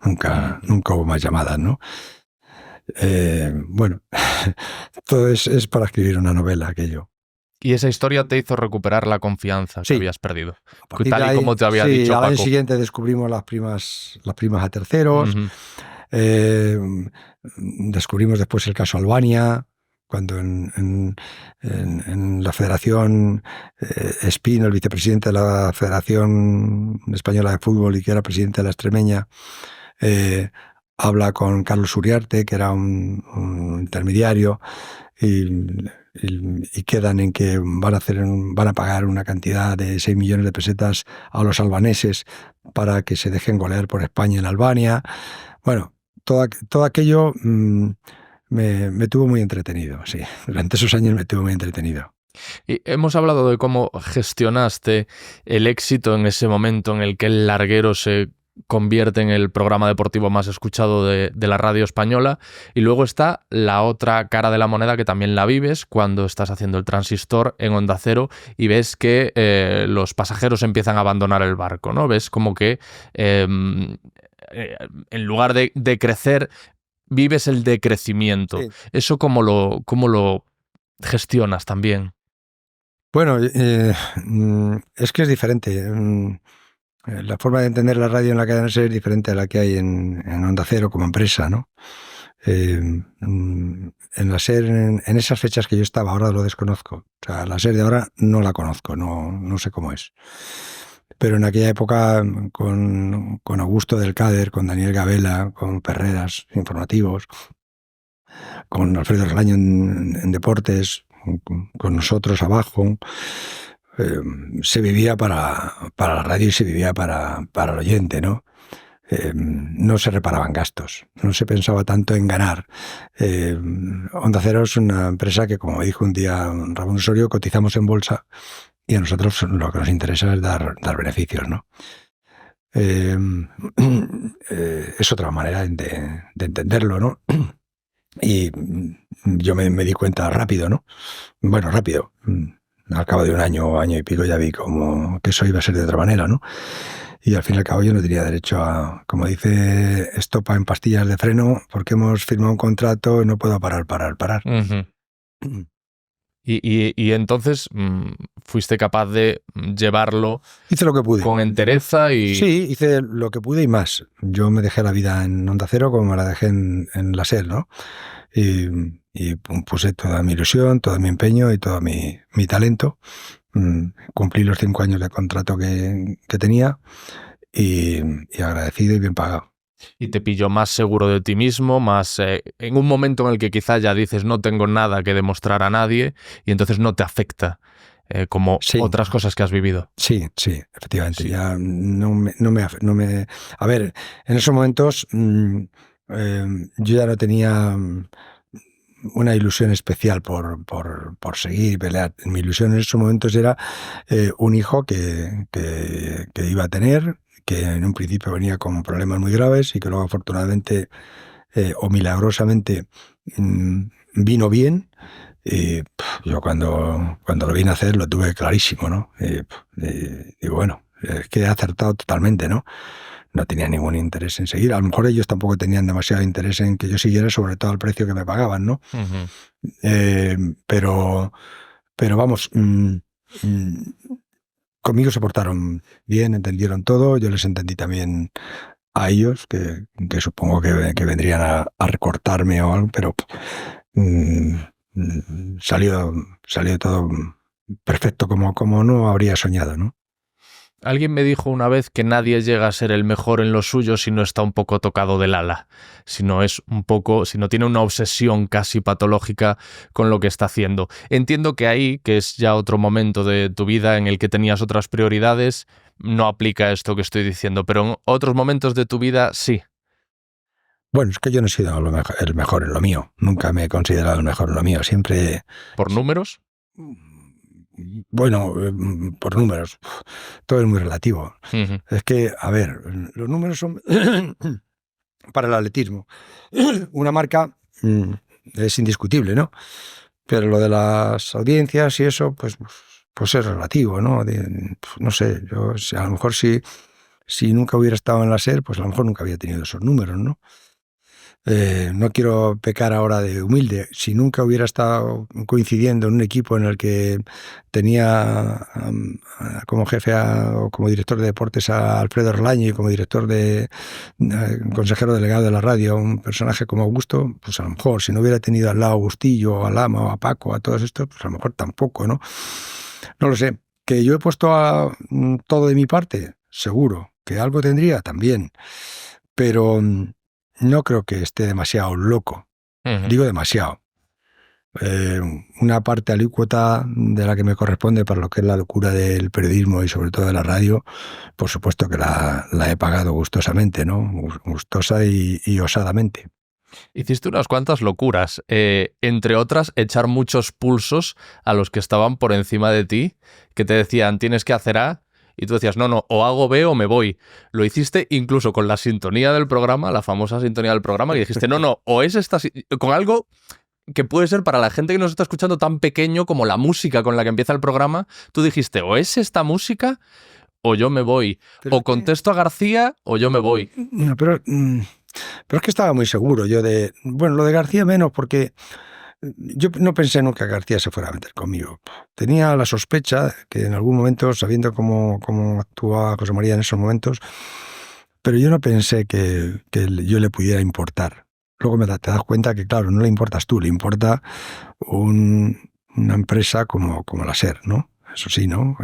nunca hubo más llamadas, ¿no? Bueno, todo es para escribir una novela aquello. Y esa historia te hizo recuperar la confianza que habías perdido. Tal y como te había dicho Paco. Al año siguiente descubrimos las primas a terceros. Descubrimos después el caso Albania, cuando en la Federación Espino, el vicepresidente de la Federación Española de Fútbol y que era presidente de la Extremeña, habla con Carlos Uriarte, que era un intermediario, y quedan en que van a pagar una cantidad de 6 millones de pesetas a los albaneses para que se dejen golear por España en Albania. Bueno, todo aquello me tuvo muy entretenido, sí. Durante esos años me tuvo muy entretenido. Y hemos hablado de cómo gestionaste el éxito en ese momento en el que El Larguero se convierte en el programa deportivo más escuchado de la radio española, y luego está la otra cara de la moneda que también la vives cuando estás haciendo el transistor en Onda Cero y ves que los pasajeros empiezan a abandonar el barco, ¿no? Ves como que en lugar de crecer, vives el decrecimiento. Sí. ¿Eso cómo lo gestionas también? Bueno, es que es diferente. La forma de entender la radio en la cadena SER es diferente a la que hay en Onda Cero como empresa, ¿no? En la SER, en esas fechas que yo estaba, ahora lo desconozco. O sea, la SER de ahora no la conozco, no sé cómo es. Pero en aquella época, con Augusto del Cader, con Daniel Gabela, con Perreras informativos, con Alfredo Relaño en deportes, con nosotros abajo, se vivía para la radio y se vivía para el oyente, ¿no? No se reparaban gastos, no se pensaba tanto en ganar. Onda Cero es una empresa que, como dijo un día Ramón Osorio, cotizamos en bolsa y a nosotros lo que nos interesa es dar beneficios, ¿no? Es otra manera de entenderlo, ¿no? Y yo me di cuenta rápido, ¿no? Bueno, rápido. Al cabo de un año y pico ya vi como que eso iba a ser de otra manera, ¿no? Y al fin y al cabo yo no tenía derecho a, como dice Estopa en Pastillas de Freno, porque hemos firmado un contrato y no puedo parar. Uh-huh. Y entonces fuiste capaz de llevarlo. Hice lo que pude. Con entereza y... Sí, hice lo que pude y más. Yo me dejé la vida en Onda Cero como me la dejé en la SER, ¿no? Y puse toda mi ilusión, todo mi empeño y todo mi talento. Cumplí los 5 años de contrato que tenía y agradecido y bien pagado. Y te pilló más seguro de ti mismo, más en un momento en el que quizás ya dices no tengo nada que demostrar a nadie y entonces no te afecta como Sí, otras cosas que has vivido. sí, sí, efectivamente. Sí. Ya no me... A ver, en esos momentos yo ya no tenía una ilusión especial por seguir y pelear. Mi ilusión en esos momentos era un hijo que iba a tener, que en un principio venía con problemas muy graves y que luego afortunadamente o milagrosamente mm, vino bien. Y yo cuando lo vine a hacer lo tuve clarísimo, ¿no? Y bueno, es que he acertado totalmente, ¿no? No tenía ningún interés en seguir. A lo mejor ellos tampoco tenían demasiado interés en que yo siguiera, sobre todo al precio que me pagaban, ¿no? Ujú. Eh, pero, pero vamos, conmigo se portaron bien, entendieron todo, yo les entendí también a ellos, que supongo que vendrían a recortarme o algo, pero mm, salió todo perfecto como no habría soñado, ¿no? Alguien me dijo una vez que nadie llega a ser el mejor en lo suyo si no está un poco tocado del ala, si no es un poco, si no tiene una obsesión casi patológica con lo que está haciendo. Entiendo que ahí, que es ya otro momento de tu vida en el que tenías otras prioridades, no aplica esto que estoy diciendo, pero en otros momentos de tu vida sí. Bueno, es que yo no he sido el mejor en lo mío, nunca me he considerado el mejor en lo mío, siempre... ¿Por números? Bueno, por números, todo es muy relativo. Ujú. Es que, a ver, los números son para el atletismo. Una marca es indiscutible, ¿no? Pero lo de las audiencias y eso, pues es relativo, ¿no? No sé, yo a lo mejor si nunca hubiera estado en la SER, pues a lo mejor nunca había tenido esos números, ¿no? No quiero pecar ahora de humilde. Si nunca hubiera estado coincidiendo en un equipo en el que tenía como jefe o como director de deportes a Alfredo Orlaño y como director consejero delegado de la radio a un personaje como Augusto, pues a lo mejor si no hubiera tenido al lado a Agustillo, o a Lama o a Paco, a todos estos, pues a lo mejor tampoco, ¿no? No lo sé. ¿Que yo he puesto todo de mi parte? Seguro. ¿Que algo tendría? También. Pero no creo que esté demasiado loco. Ujú. Digo demasiado. Eh, una parte alícuota de la que me corresponde para lo que es la locura del periodismo y sobre todo de la radio, por supuesto que la he pagado gustosamente, ¿no? Gustosa y osadamente. Hiciste unas cuantas locuras, entre otras, echar muchos pulsos a los que estaban por encima de ti, que te decían, tienes que hacer A, y tú decías, no, no, o hago B o me voy. Lo hiciste incluso con la sintonía del programa, la famosa sintonía del programa, que dijiste, no, no, o es esta, con algo que puede ser para la gente que nos está escuchando tan pequeño como la música con la que empieza el programa, tú dijiste, o es esta música o yo me voy, Pero o es que, contesto a García o yo me voy. no, pero es que estaba muy seguro yo bueno, lo de García menos porque yo no pensé nunca que García se fuera a meter conmigo. Tenía la sospecha que en algún momento, sabiendo cómo actuaba José María en esos momentos, pero yo no pensé que yo le pudiera importar. Luego te das cuenta que, claro, no le importas tú, le importa una empresa como la SER, ¿no? Eso sí, ¿no?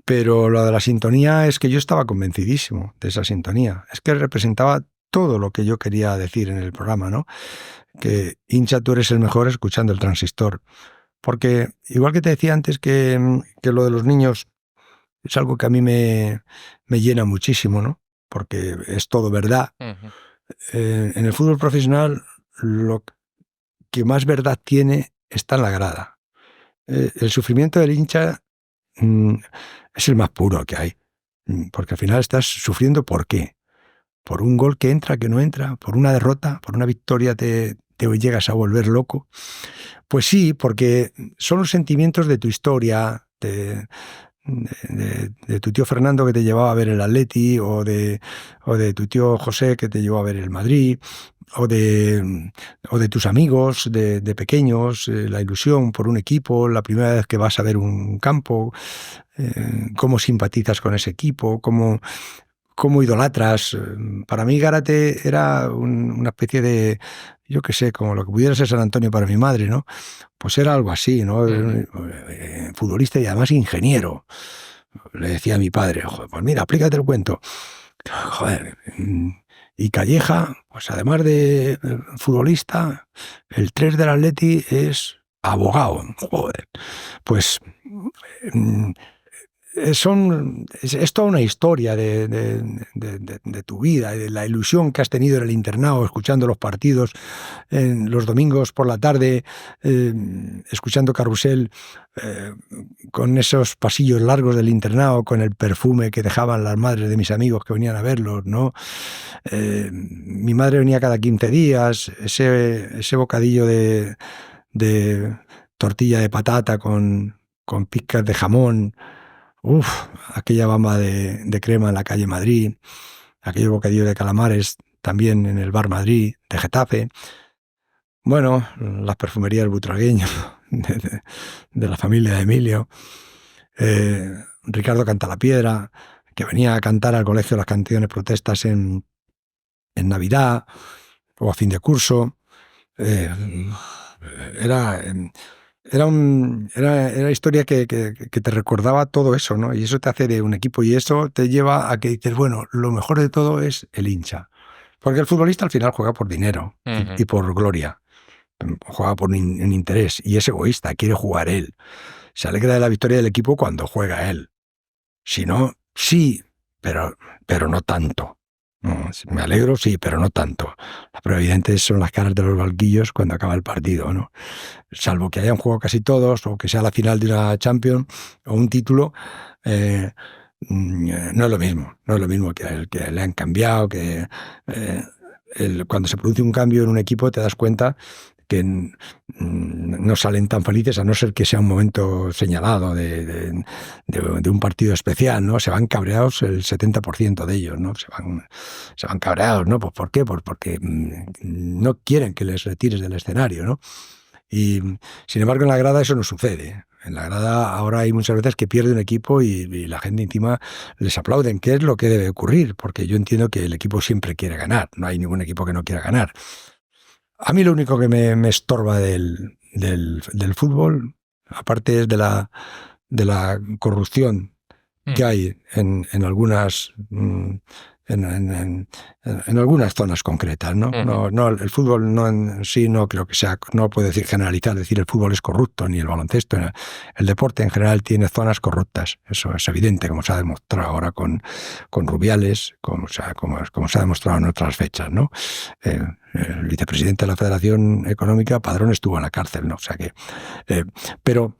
Pero lo de la sintonía es que yo estaba convencidísimo de esa sintonía. Es que representaba todo lo que yo quería decir en el programa, ¿no? Que hincha, tú eres el mejor escuchando el transistor. Porque igual que te decía antes que lo de los niños es algo que a mí me llena muchísimo, ¿no? Porque es todo verdad. Ujú. En el fútbol profesional lo que más verdad tiene está en la grada. El sufrimiento del hincha es el más puro que hay. Porque al final estás sufriendo ¿por qué? Por un gol que entra, que no entra, por una derrota, por una victoria te llegas a volver loco. Pues sí, porque son los sentimientos de tu historia, de tu tío Fernando que te llevaba a ver el Atleti, o de tu tío José que te llevó a ver el Madrid, o de tus amigos de pequeños, la ilusión por un equipo, la primera vez que vas a ver un campo, cómo simpatizas con ese equipo, cómo idolatras. Para mí Gárate era una especie de, yo qué sé, como lo que pudiera ser San Antonio para mi madre, ¿no? Pues era algo así, ¿no? Ujú. Futbolista y además ingeniero. Le decía a mi padre, joder, pues mira, aplícate el cuento. Joder, Y Calleja, pues además de futbolista, el 3 del Atleti es abogado. Joder. Pues es toda una historia de tu vida, de la ilusión que has tenido en el internado, escuchando los partidos los domingos por la tarde, escuchando Carrusel, con esos pasillos largos del internado, con el perfume que dejaban las madres de mis amigos que venían a verlos, ¿no? Mi madre venía cada 15 días, ese bocadillo de tortilla de patata con pizcas de jamón. Aquella bamba de crema en la calle Madrid, aquellos bocadillos de calamares también en el Bar Madrid de Getafe. Bueno, las perfumerías butragueñas de la familia de Emilio. Ricardo Cantalapiedra, que venía a cantar al colegio las canciones protestas en Navidad o a fin de curso. Era historia que te recordaba todo eso, ¿no? Y eso te hace de un equipo y eso te lleva a que dices, bueno, lo mejor de todo es el hincha. Porque el futbolista al final juega por dinero y por gloria. Juega por un interés y es egoísta, quiere jugar él. Se alegra de la victoria del equipo cuando juega él. Si no, sí, pero no tanto. Me alegro, sí, pero no tanto. Las pruebas evidentes son las caras de los banquillos cuando acaba el partido, ¿no? Salvo que hayan jugado casi todos, o que sea la final de una Champions o un título, no es lo mismo. No es lo mismo que le han cambiado, cuando se produce un cambio en un equipo te das cuenta que no salen tan felices, a no ser que sea un momento señalado de un partido especial, ¿no? Se van cabreados el 70% de ellos, ¿no? Se van cabreados, ¿no? Pues ¿por qué? Pues porque no quieren que les retires del escenario, ¿no? Y sin embargo en la grada eso no sucede. En la grada ahora hay muchas veces que pierde un equipo y la gente encima les aplauden, que es lo que debe ocurrir, porque yo entiendo que el equipo siempre quiere ganar, no hay ningún equipo que no quiera ganar. A mí lo único que me estorba del fútbol, aparte es de la corrupción que hay en algunas en algunas zonas concretas, ¿no? No, el fútbol no en sí no creo que sea, no puedo generalizar, decir el fútbol es corrupto, ni el baloncesto. El deporte en general tiene zonas corruptas, eso es evidente, como se ha demostrado ahora con Rubiales, como se ha demostrado en otras fechas, ¿no? El vicepresidente de la Federación Económica, Padrón, estuvo en la cárcel, ¿no? O sea que, pero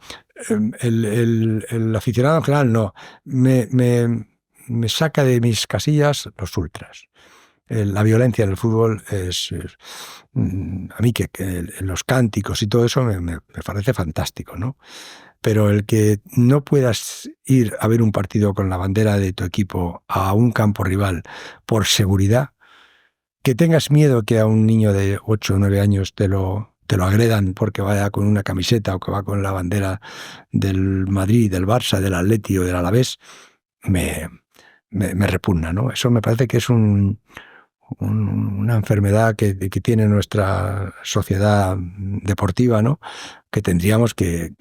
el aficionado en general no. Me saca de mis casillas los ultras. La violencia en el fútbol es a mí que los cánticos y todo eso me parece fantástico, ¿no? Pero el que no puedas ir a ver un partido con la bandera de tu equipo a un campo rival por seguridad, que tengas miedo que a un niño de 8 o 9 años te lo agredan porque vaya con una camiseta o que va con la bandera del Madrid, del Barça, del Atleti o del Alavés, me repugna, ¿no? Eso me parece que es una enfermedad que tiene nuestra sociedad deportiva, ¿no? Que tendríamos que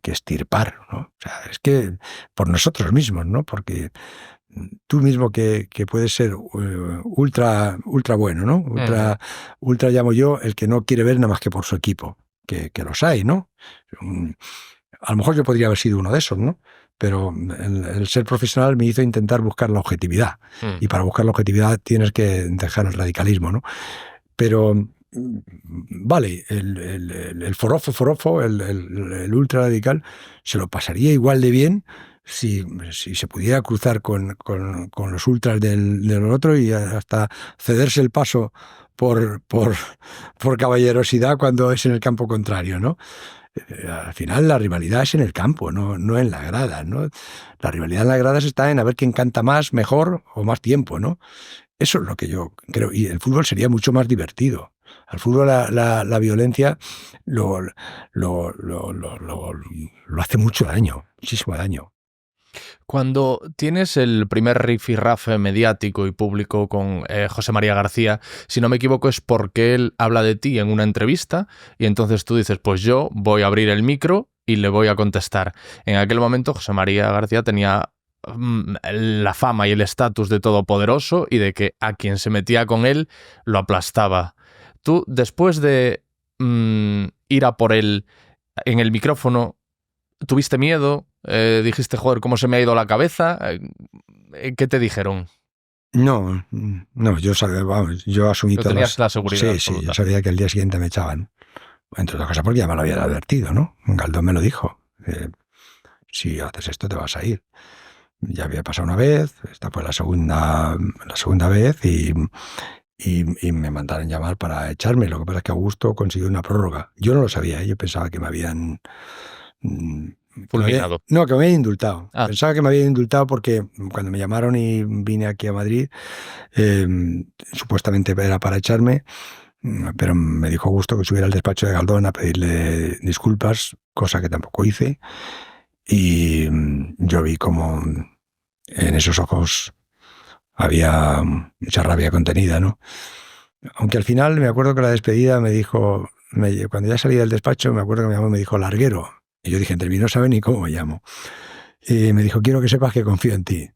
extirpar, ¿no? O sea, es que por nosotros mismos, ¿no? Porque tú mismo que puedes ser ultra bueno, ¿no? Ultra llamo yo el que no quiere ver nada más que por su equipo, que los hay, ¿no? A lo mejor yo podría haber sido uno de esos, ¿no? Pero el ser profesional me hizo intentar buscar la objetividad. Y para buscar la objetividad tienes que dejar el radicalismo, ¿no? Pero, vale, el forofo, el ultra radical, se lo pasaría igual de bien si se pudiera cruzar con los ultras del otro y hasta cederse el paso por caballerosidad cuando es en el campo contrario, ¿no? Al final la rivalidad es en el campo, no en la grada, ¿no? La rivalidad en las gradas está en a ver quién canta más, mejor o más tiempo, ¿no? Eso es lo que yo creo. Y el fútbol sería mucho más divertido. Al fútbol la violencia lo hace mucho daño, muchísimo daño. Cuando tienes el primer rifirrafe mediático y público con José María García, si no me equivoco es porque él habla de ti en una entrevista y entonces tú dices, pues yo voy a abrir el micro y le voy a contestar. En aquel momento José María García tenía la fama y el estatus de todopoderoso y de que a quien se metía con él lo aplastaba. Tú, después de ir a por él en el micrófono, ¿tuviste miedo? ¿Dijiste, joder, cómo se me ha ido la cabeza? ¿Qué te dijeron? No, yo sabía, vamos, yo asumí Pero tenías la seguridad Sí, absoluta. yo sabía que el día siguiente me echaban. Entre otras cosas porque ya me lo habían advertido, ¿no? Galdón me lo dijo. Si haces esto te vas a ir. Ya había pasado una vez, esta fue la segunda vez y me mandaron llamar para echarme. Lo que pasa es que Augusto consiguió una prórroga. Yo no lo sabía, yo pensaba que me habían... fulminado. Que me habían indultado. Ah. Pensaba que me habían indultado porque cuando me llamaron y vine aquí a Madrid, supuestamente era para echarme, pero me dijo Augusto que subiera al despacho de Galdón a pedirle disculpas, cosa que tampoco hice. Y yo vi como en esos ojos había mucha rabia contenida, ¿no? Aunque al final me acuerdo que la despedida me dijo, cuando ya salí del despacho, me acuerdo que me llamó y me dijo Larguero. Y yo dije, entre mí no sabe ni cómo me llamo. Y me dijo, quiero que sepas que confío en ti.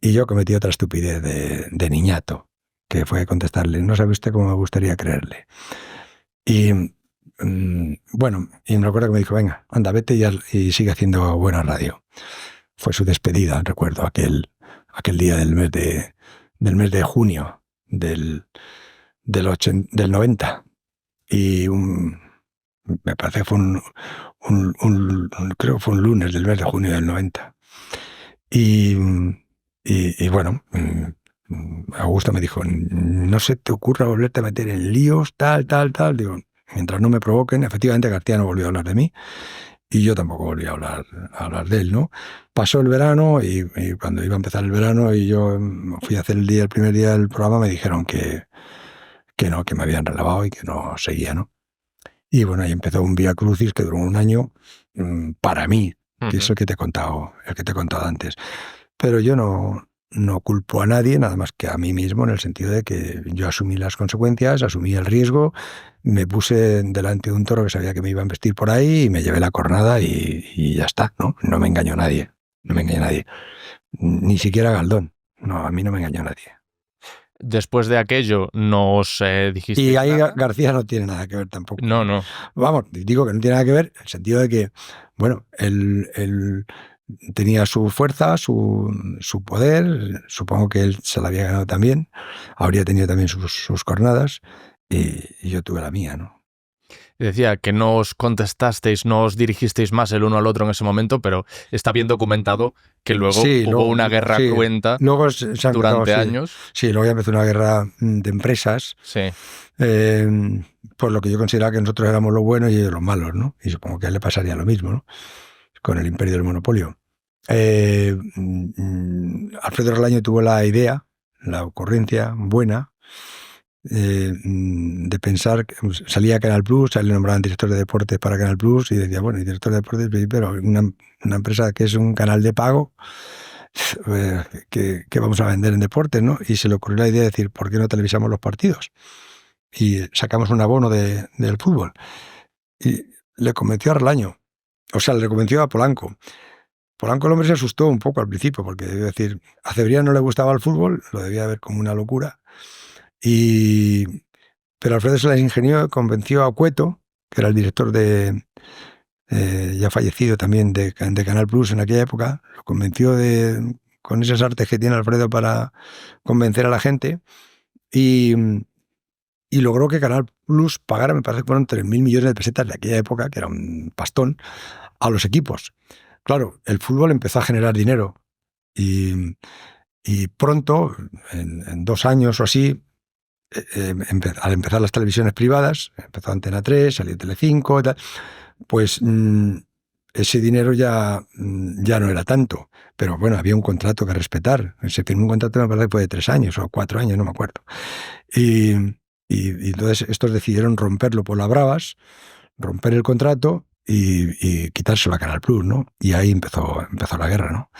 Y yo cometí otra estupidez de niñato, que fue contestarle, no sabe usted cómo me gustaría creerle. Y bueno, y me acuerdo que me dijo, venga, anda, vete y sigue haciendo buena radio. Fue su despedida, recuerdo, aquel día del mes de junio del 90. Y me parece que fue creo que fue un lunes del mes de junio del 90. Y bueno, Augusto me dijo, no se te ocurra volverte a meter en líos, tal. Digo, mientras no me provoquen. Efectivamente, García no volvió a hablar de mí y yo tampoco volví a hablar de él, ¿no? Pasó el verano y cuando iba a empezar el verano y yo fui a hacer el primer día del programa, me dijeron que no, que me habían relevado y que no seguía, ¿no? Y bueno, ahí empezó un vía crucis que duró un año para mí, que es el que te he contado antes. Pero yo no culpo a nadie, nada más que a mí mismo, en el sentido de que yo asumí las consecuencias, asumí el riesgo, me puse delante de un toro que sabía que me iba a embestir por ahí y me llevé la cornada y ya está, ¿no? No me engañó nadie, ni siquiera Galdón, no, a mí no me engañó nadie. Después de aquello, nos dijiste... Y ahí nada. García no tiene nada que ver tampoco. No. Vamos, digo que no tiene nada que ver en el sentido de que, bueno, él tenía su fuerza, su poder, supongo que él se la había ganado también, habría tenido también sus cornadas, y yo tuve la mía, ¿no? Decía que no os contestasteis, no os dirigisteis más el uno al otro en ese momento, pero está bien documentado que luego hubo una guerra cruenta durante años. Sí, luego ya empezó una guerra de empresas, por lo que yo consideraba que nosotros éramos los buenos y ellos los malos, ¿no? Y supongo que a él le pasaría lo mismo, ¿no? Con el imperio del monopolio. Alfredo Relaño tuvo la idea, la ocurrencia buena, de pensar, que salía Canal Plus, le nombraban director de deportes para Canal Plus y decía, bueno, y director de deportes, pero una empresa que es un canal de pago, que vamos a vender en deportes, ¿no? Y se le ocurrió la idea de decir, ¿por qué no televisamos los partidos? Y sacamos un abono del fútbol. Y le convenció a Relaño, o sea, le convenció a Polanco. Polanco, el hombre, se asustó un poco al principio, porque debe decir, a Cebrián no le gustaba el fútbol, lo debía ver como una locura. Pero Alfredo se las ingenió, convenció a Cueto, que era el director ya fallecido también de Canal Plus en aquella época, lo convenció con esas artes que tiene Alfredo para convencer a la gente, y logró que Canal Plus pagara, me parece que fueron 3.000 millones de pesetas de aquella época, que era un pastón, a los equipos. Claro, el fútbol empezó a generar dinero y pronto, en 2 años o así, al empezar las televisiones privadas, empezó Antena 3, salió Telecinco y tal, pues ese dinero ya no era tanto, pero bueno, había un contrato que respetar. Se firmó un contrato, me parece que fue de 3 años o 4 años, no me acuerdo. Y entonces estos decidieron romperlo por las bravas, romper el contrato y quitárselo a Canal Plus, ¿no? Y ahí empezó la guerra, ¿no?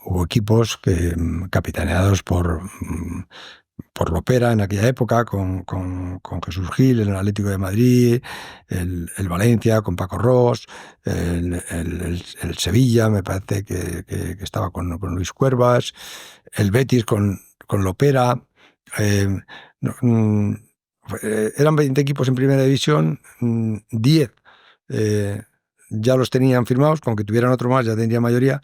Hubo equipos capitaneados por por Lopera en aquella época, con Jesús Gil en el Atlético de Madrid, el Valencia con Paco Ros, el Sevilla, me parece que estaba con Luis Cuervas, el Betis con Lopera. Eran 20 equipos en primera división, 10 ya los tenían firmados, con que tuvieran otro más ya tendría mayoría.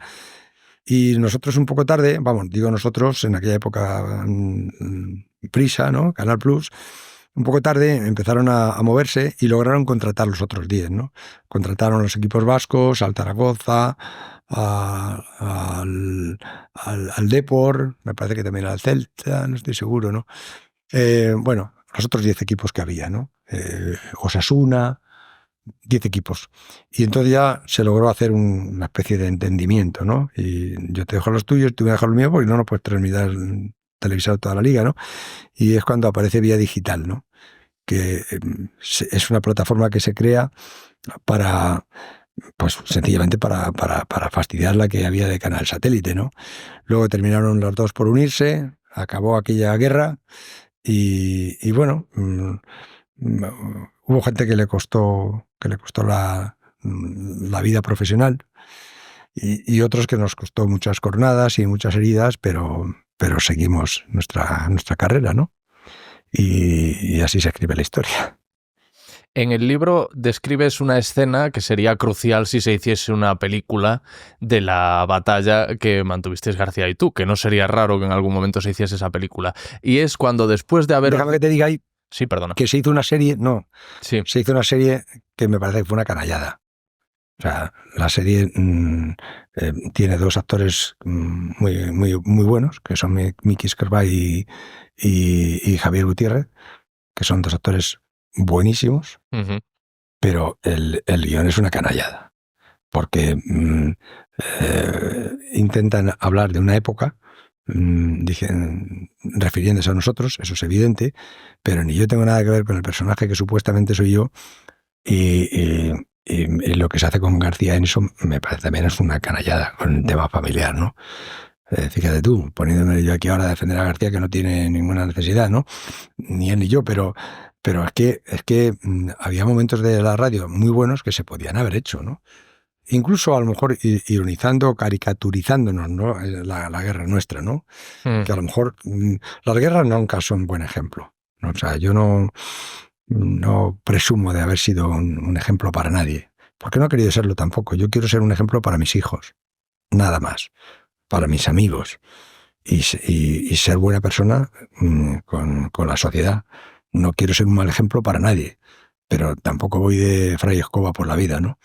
Y nosotros un poco tarde, digo nosotros, en aquella época Prisa, ¿no? Canal Plus, un poco tarde empezaron a moverse y lograron contratar los otros 10, ¿no? Contrataron a los equipos vascos, al Zaragoza, al Depor, me parece que también al Celta, no estoy seguro, ¿no? Bueno, los otros 10 equipos que había, ¿no? Osasuna, 10 equipos. Y entonces ya se logró hacer una especie de entendimiento, ¿no? Y yo te dejo los tuyos, tú me dejas los míos, porque no nos puedes transmitir televisado toda la liga, ¿no? Y es cuando aparece Vía Digital, ¿no? Que es una plataforma que se crea para, pues sencillamente para fastidiar la que había de Canal Satélite, ¿no? Luego terminaron los dos por unirse, acabó aquella guerra y bueno, hubo gente que le costó la vida profesional y otros que nos costó muchas cornadas y muchas heridas, pero seguimos nuestra carrera, ¿no? Y así se escribe la historia. En el libro describes una escena que sería crucial si se hiciese una película de la batalla que mantuvisteis García y tú, que no sería raro que en algún momento se hiciese esa película. Y es cuando después de haber... Déjame que te diga ahí. Sí, perdona. Que se hizo una serie, no. Sí. Se hizo una serie que me parece que fue una canallada. O sea, la serie tiene dos actores muy, muy, muy buenos, que son Miki Esquervay y Javier Gutiérrez, que son dos actores buenísimos, pero el guión es una canallada, porque intentan hablar de una época, refiriéndose a nosotros, eso es evidente, pero ni yo tengo nada que ver con el personaje que supuestamente soy yo, y lo que se hace con García en eso me parece también es una canallada con el tema familiar, ¿no? Fíjate tú, poniéndome yo aquí ahora a defender a García, que no tiene ninguna necesidad, ¿no? Ni él ni yo, pero es que había momentos de la radio muy buenos que se podían haber hecho, ¿no? Incluso a lo mejor ironizando, caricaturizándonos, ¿no? La guerra nuestra, ¿no? Que a lo mejor las guerras nunca son buen ejemplo, ¿no? O sea, yo no presumo de haber sido un ejemplo para nadie, porque no he querido serlo tampoco. Yo quiero ser un ejemplo para mis hijos, nada más, para mis amigos, y ser buena persona con la sociedad. No quiero ser un mal ejemplo para nadie, pero tampoco voy de Fray Escoba por la vida, ¿no?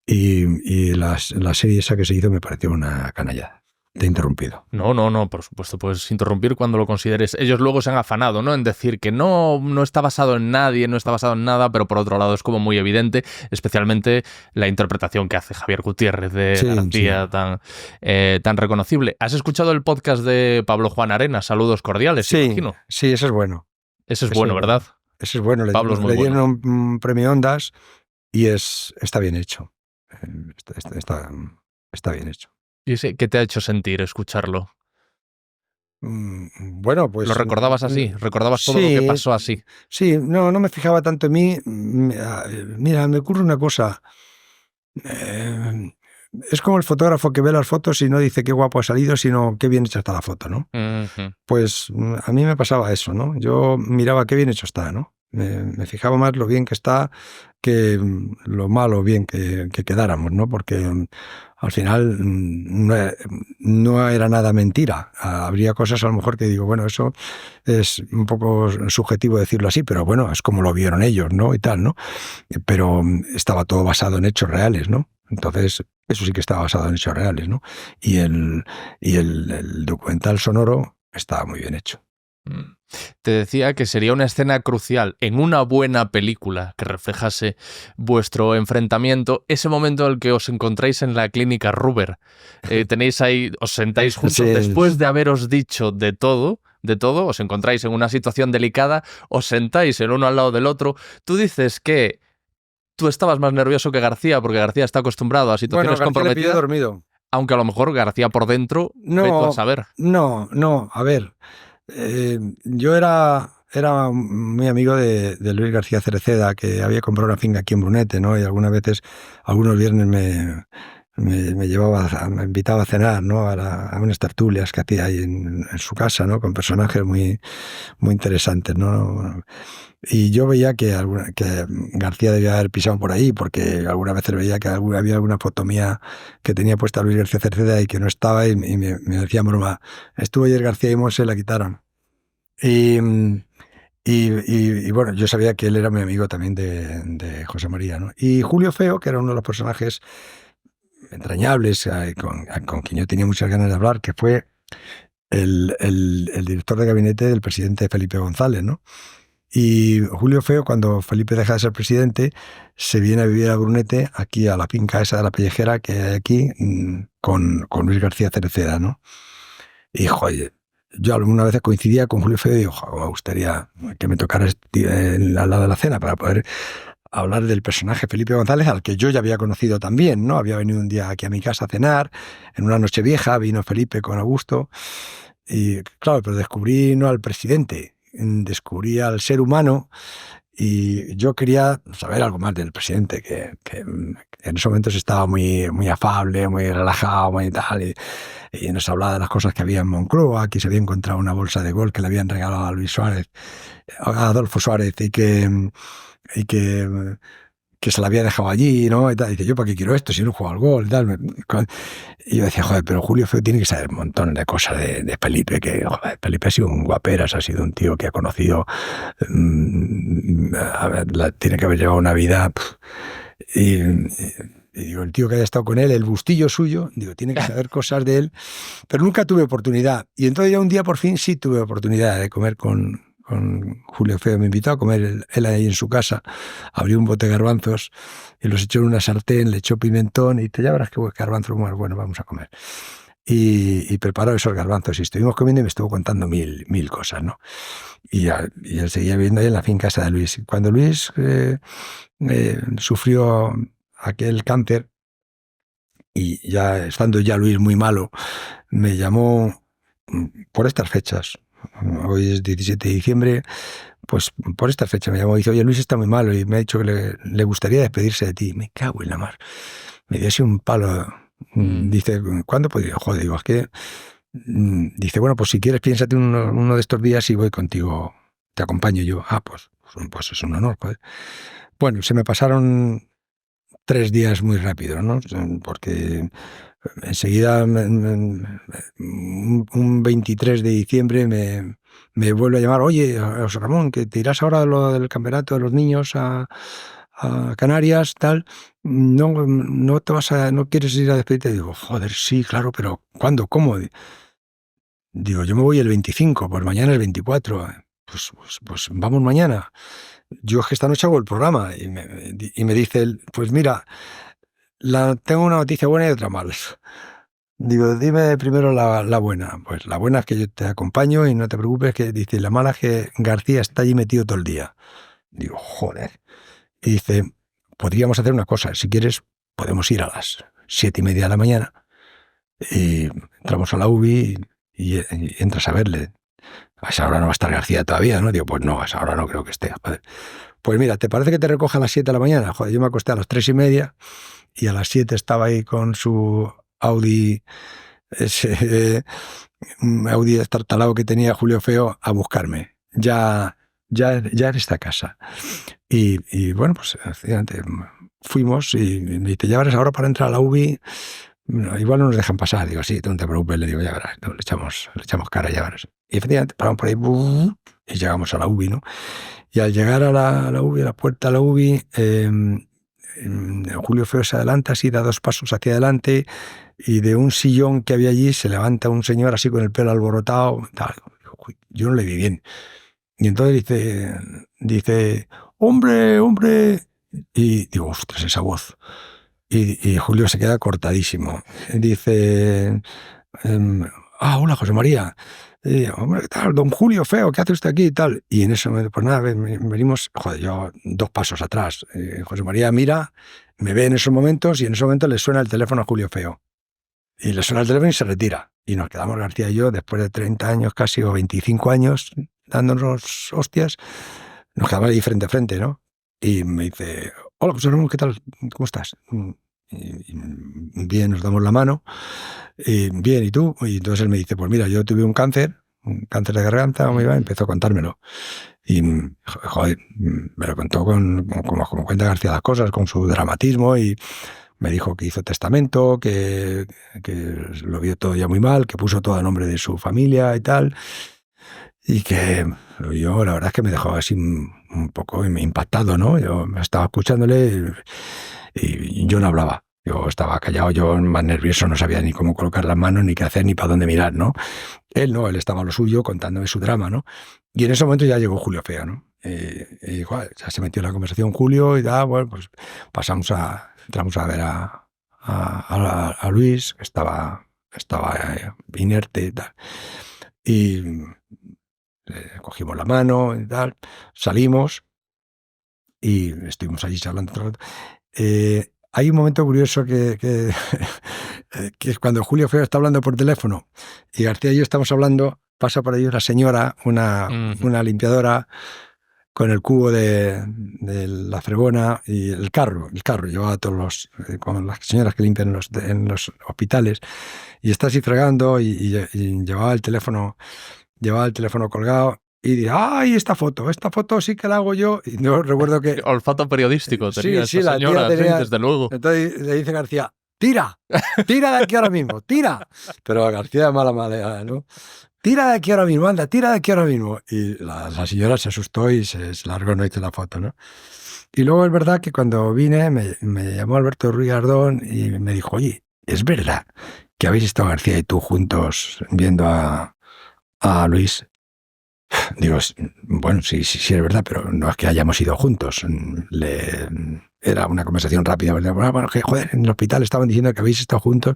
Y la serie esa que se hizo me pareció una canallada. Te he interrumpido. No, por supuesto, puedes interrumpir cuando lo consideres. Ellos luego se han afanado, ¿no? En decir que no está basado en nadie, no está basado en nada, pero por otro lado es como muy evidente, especialmente la interpretación que hace Javier Gutiérrez de García, sí. Tan reconocible. ¿Has escuchado el podcast de Pablo Juan Arenas? Saludos cordiales, sí, imagino. Sí, ese es bueno. Ese es bueno, ¿verdad? Ese es bueno. Pablo es muy bueno. Le dieron un premio Ondas y está bien hecho. Está bien hecho. ¿Y qué te ha hecho sentir escucharlo? Bueno, pues... ¿Lo recordabas así? ¿Recordabas todo lo que pasó así? Sí, no me fijaba tanto en mí. Mira, me ocurre una cosa. Es como el fotógrafo que ve las fotos y no dice qué guapo ha salido, sino qué bien hecha está la foto, ¿no? Pues a mí me pasaba eso, ¿no? Yo miraba qué bien hecho está, ¿no? Me fijaba más lo bien que está que lo malo bien que quedáramos, ¿no? Porque al final no era nada mentira. Habría cosas a lo mejor que digo, bueno, eso es un poco subjetivo decirlo así, pero bueno, es como lo vieron ellos, ¿no? Y tal, ¿no? Pero estaba todo basado en hechos reales, ¿no? Entonces, eso sí que estaba basado en hechos reales, ¿no? Y el documental sonoro estaba muy bien hecho. Te decía que sería una escena crucial en una buena película que reflejase vuestro enfrentamiento, ese momento en el que os encontráis en la clínica Ruber. Tenéis ahí, os sentáis juntos después de haberos dicho de todo, os encontráis en una situación delicada, os sentáis el uno al lado del otro. Tú dices que tú estabas más nervioso que García, porque García está acostumbrado a situaciones comprometidas. Le pilló dormido. Aunque a lo mejor García por dentro, vete a saber. No, a ver. Yo era muy amigo de Luis García Cereceda, que había comprado una finca aquí en Brunete, ¿no? Y algunas veces, algunos viernes me invitaba a cenar, ¿no? A unas tertulias que hacía ahí en su casa, ¿no? Con personajes muy, muy interesantes, ¿no? Y yo veía que García debía haber pisado por ahí, porque algunas veces veía que había alguna foto mía que tenía puesta Luis García Cerceda y que no estaba, y me decía broma, estuvo ayer García y Monse, la quitaron. Y, y bueno, yo sabía que él era mi amigo también de José María, ¿no? Y Julio Feo, que era uno de los personajes entrañables, con quien yo tenía muchas ganas de hablar, que fue el director de gabinete del presidente Felipe González, ¿no? Y Julio Feo, cuando Felipe deja de ser presidente, se viene a vivir a Brunete, aquí a la finca esa de la Pellejera que hay aquí, con Luis García Cereceda, ¿no? Y, joder, yo alguna vez coincidía con Julio Feo y digo, joder, me gustaría que me tocara al lado de la cena para poder hablar del personaje Felipe González, al que yo ya había conocido también, ¿no? Había venido un día aquí a mi casa a cenar, en una noche vieja, vino Felipe con Augusto, y claro, pero descubrí no al presidente, descubrí al ser humano, y yo quería saber algo más del presidente, que en esos momentos estaba muy, muy afable, muy relajado, muy tal, y nos hablaba de las cosas que había en Moncloa, que se había encontrado una bolsa de gol que le habían regalado a Luis Suárez, a Adolfo Suárez, y que se la había dejado allí, ¿no? Y tal. Y dice, ¿yo para qué quiero esto si no juego al gol? Y tal. Y yo decía, joder, pero Julio Feo tiene que saber un montón de cosas de Felipe, que joder, Felipe ha sido un guaperas, ha sido un tío que ha conocido, tiene que haber llevado una vida, y digo, el tío que haya estado con él, el bustillo suyo, digo, tiene que saber cosas de él, pero nunca tuve oportunidad. Y entonces ya un día por fin sí tuve oportunidad de comer con Julio Feo. Me invitó a comer él ahí en su casa, abrió un bote de garbanzos y los echó en una sartén, le echó pimentón y dice, ya verás qué garbanzos, bueno, vamos a comer. Y preparó esos garbanzos y estuvimos comiendo y me estuvo contando mil cosas, ¿no? Y él seguía viviendo ahí en la finca esa de Luis. Cuando Luis sufrió aquel cáncer, y ya estando ya Luis muy malo, me llamó por estas fechas. Hoy es 17 de diciembre, pues por esta fecha me llamó y dice, oye, Luis está muy malo y me ha dicho que le gustaría despedirse de ti. Me cago en la mar. Me dio así un palo. Dice, ¿cuándo puedo ir? Joder, digo, es que... Dice, bueno, pues si quieres piénsate uno de estos días y voy contigo, te acompaño yo. Pues es un honor, joder. Bueno, se me pasaron 3 días muy rápido, ¿no? Porque enseguida, un 23 de diciembre, me vuelve a llamar, oye, José Ramón, que te irás ahora a lo del campeonato de los niños a Canarias, tal, no te vas no quieres ir a despedirte. Digo, joder, sí, claro, pero ¿cuándo? ¿Cómo? Digo, yo me voy el 25, pues mañana es 24. Pues vamos mañana. Yo es que esta noche hago el programa y me dice él, pues mira, tengo una noticia buena y otra mala. Digo, dime primero la buena. Pues la buena es que yo te acompaño y no te preocupes, que dice, la mala es que García está allí metido todo el día. Digo, joder. Y dice, podríamos hacer una cosa, si quieres podemos ir a las 7:30 de la mañana y entramos a la UBI y entras a verle. A esa hora no va a estar García todavía, ¿no? Digo, pues no, a esa hora no creo que esté. Joder. Pues mira, ¿te parece que te recoja a las 7 de la mañana? Joder, yo me acosté a las 3:30 y a las 7 estaba ahí con su Audi, ese Audi estartalado que tenía Julio Feo, a buscarme. Ya en esta casa. Y bueno, pues fuimos y me dice, ya verás, ahora para entrar a la UBI, igual no nos dejan pasar. Digo, sí, tú no te preocupes, le digo, ya verás, le echamos cara, ya verás. Y efectivamente paramos por ahí y llegamos a la UBI, ¿no? Y al llegar a la UBI, a la puerta de la UBI, Julio Feo se adelanta, así da 2 pasos hacia adelante, y de un sillón que había allí se levanta un señor así con el pelo alborotado. Tal. Yo no le vi bien. Y entonces dice, hombre, hombre. Y digo, ostras, esa voz. Y Julio se queda cortadísimo. Dice, hola, José María. Hombre, ¿qué tal? Don Julio Feo, ¿qué hace usted aquí? Y tal. Y en eso, pues nada, venimos, joder, yo 2 pasos atrás. José María mira, me ve en esos momentos y en ese momento le suena el teléfono a Julio Feo. Y le suena el teléfono y se retira. Y nos quedamos García y yo, después de 30 años casi, o 25 años, dándonos hostias, nos quedamos ahí frente a frente, ¿no? Y me dice, hola, José Ramón, ¿qué tal? ¿Cómo estás? Bien, nos damos la mano. Bien, ¿y tú? Y entonces él me dice, pues mira, yo tuve un cáncer de garganta, empezó a contármelo. Y, joder, me lo contó como cuenta García las cosas, con su dramatismo, y me dijo que hizo testamento, que lo vio todo ya muy mal, que puso todo a nombre de su familia y tal. Y que yo, la verdad es que me dejó así un poco impactado, ¿no? Yo estaba escuchándole y yo no hablaba. Yo estaba callado, yo más nervioso, no sabía ni cómo colocar las manos, ni qué hacer, ni para dónde mirar, ¿no? Él no, él estaba a lo suyo, contándome su drama, ¿no? Y en ese momento ya llegó Julio Fea, ¿no? Y ya se metió en la conversación Julio y bueno, pues entramos a ver a Luis, que estaba inerte y tal. Y cogimos la mano y tal, salimos y estuvimos allí charlando todo el rato. Hay un momento curioso que es cuando Julio Feo está hablando por teléfono y García y yo estamos hablando, pasa por ahí una señora, una limpiadora, con el cubo de la fregona y el carro llevaba a todos con las señoras que limpian en los hospitales, y está así fregando y llevaba el teléfono colgado. Y dije, ¡ay, esta foto sí que la hago yo! Y no recuerdo que... Olfato periodístico tenía esta señora, tenía, sí, desde luego. Entonces le dice García, ¡tira de aquí ahora mismo, tira! Pero García de mala manera, ¿no? ¡Tira de aquí ahora mismo, anda, tira de aquí ahora mismo! Y la señora se asustó y se largó, no hizo la foto, ¿no? Y luego es verdad que cuando vine me llamó Alberto Ruiz Ardón y me dijo, oye, ¿es verdad que habéis estado García y tú juntos viendo a Luis? Digo, bueno, sí, es verdad, pero no es que hayamos ido juntos. Era una conversación rápida. Bueno, que joder, en el hospital estaban diciendo que habéis estado juntos.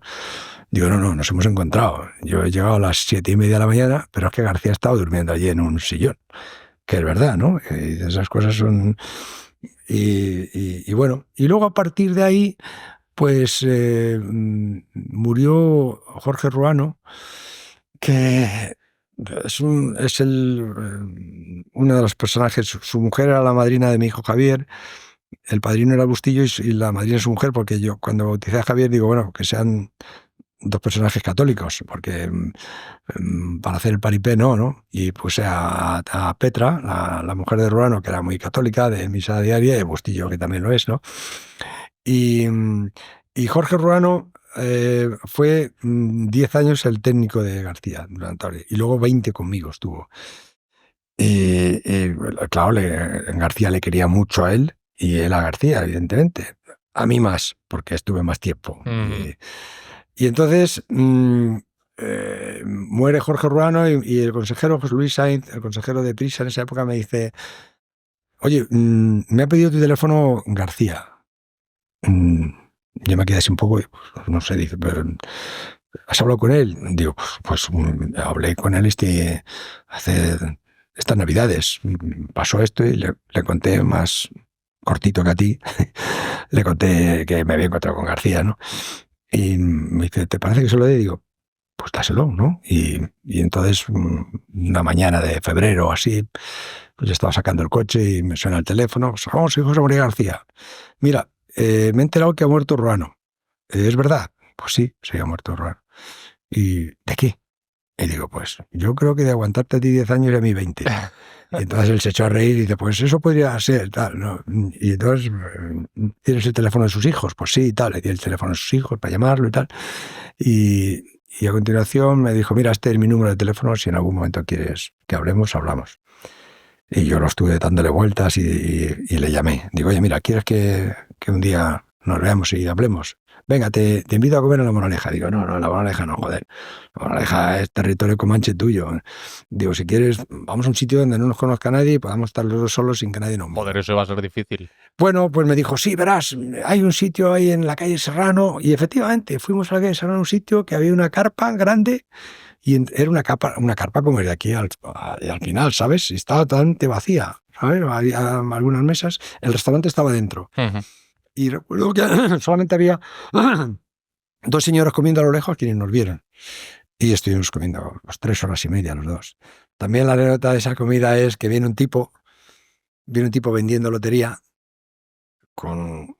Digo, no, nos hemos encontrado. Yo he llegado a las 7:30 de la mañana, pero es que García ha estado durmiendo allí en un sillón. Que es verdad, ¿no? Y esas cosas son... Y bueno, y luego a partir de ahí, pues murió Jorge Ruano, que... Es uno de los personajes. Su mujer era la madrina de mi hijo Javier, el padrino era Bustillo y la madrina es su mujer, porque yo cuando bauticé a Javier digo, bueno, que sean dos personajes católicos, porque para hacer el paripé no. Y puse a Petra, la mujer de Ruano, que era muy católica, de misa diaria, y Bustillo, que también lo es, ¿no? Y Jorge Ruano fue 10 años el técnico de García durante, y luego 20 conmigo estuvo. Claro, García le quería mucho a él y él a García, evidentemente. A mí más, porque estuve más tiempo. Y entonces muere Jorge Ruano y el consejero José Luis Sainz, el consejero de Prisa en esa época, me dice, oye, me ha pedido tu teléfono García. Yo me quedé así un poco, pues, no sé, dice, pero ¿has hablado con él? Digo, pues hablé con él hace estas Navidades. Pasó esto y le conté más cortito que a ti. Le conté que me había encontrado con García, ¿no? Y me dice, ¿te parece que se lo dé? Digo, pues dáselo, ¿no? Y entonces, una mañana de febrero o así, pues yo estaba sacando el coche y me suena el teléfono. Vamos, soy José María García. Mira, me he enterado que ha muerto Ruano. ¿Es verdad? Pues sí, se ha muerto Ruano. ¿Y de qué? Y digo, pues yo creo que de aguantarte a ti 10 años y a mí 20. Y entonces él se echó a reír y dice, pues eso podría ser, tal, ¿no? Y entonces, ¿tienes el teléfono de sus hijos? Pues sí, tal, le di el teléfono de sus hijos para llamarlo y tal. Y a continuación me dijo, mira, este es mi número de teléfono, si en algún momento quieres que hablemos, hablamos. Y yo lo estuve dándole vueltas y le llamé. Digo, oye, mira, ¿quieres que un día nos veamos y hablemos? Venga, te invito a comer en La Moraleja. Digo, no, La Moraleja no, joder. La Moraleja es territorio comanche tuyo. Digo, si quieres, vamos a un sitio donde no nos conozca nadie y podamos estar los dos solos sin que nadie nos mire. Joder, eso va a ser difícil. Bueno, pues me dijo, sí, verás, hay un sitio ahí en la calle Serrano. Y efectivamente, fuimos a la calle Serrano, un sitio que había una carpa grande. Y era una carpa como el de aquí al final, ¿sabes? Y estaba totalmente vacía, ¿sabes? Había algunas mesas, el restaurante estaba dentro. Y recuerdo que solamente había dos señoras comiendo a lo lejos quienes nos vieron. Y estuvimos comiendo 3 horas y media los dos. También la anécdota de esa comida es que viene un tipo vendiendo lotería con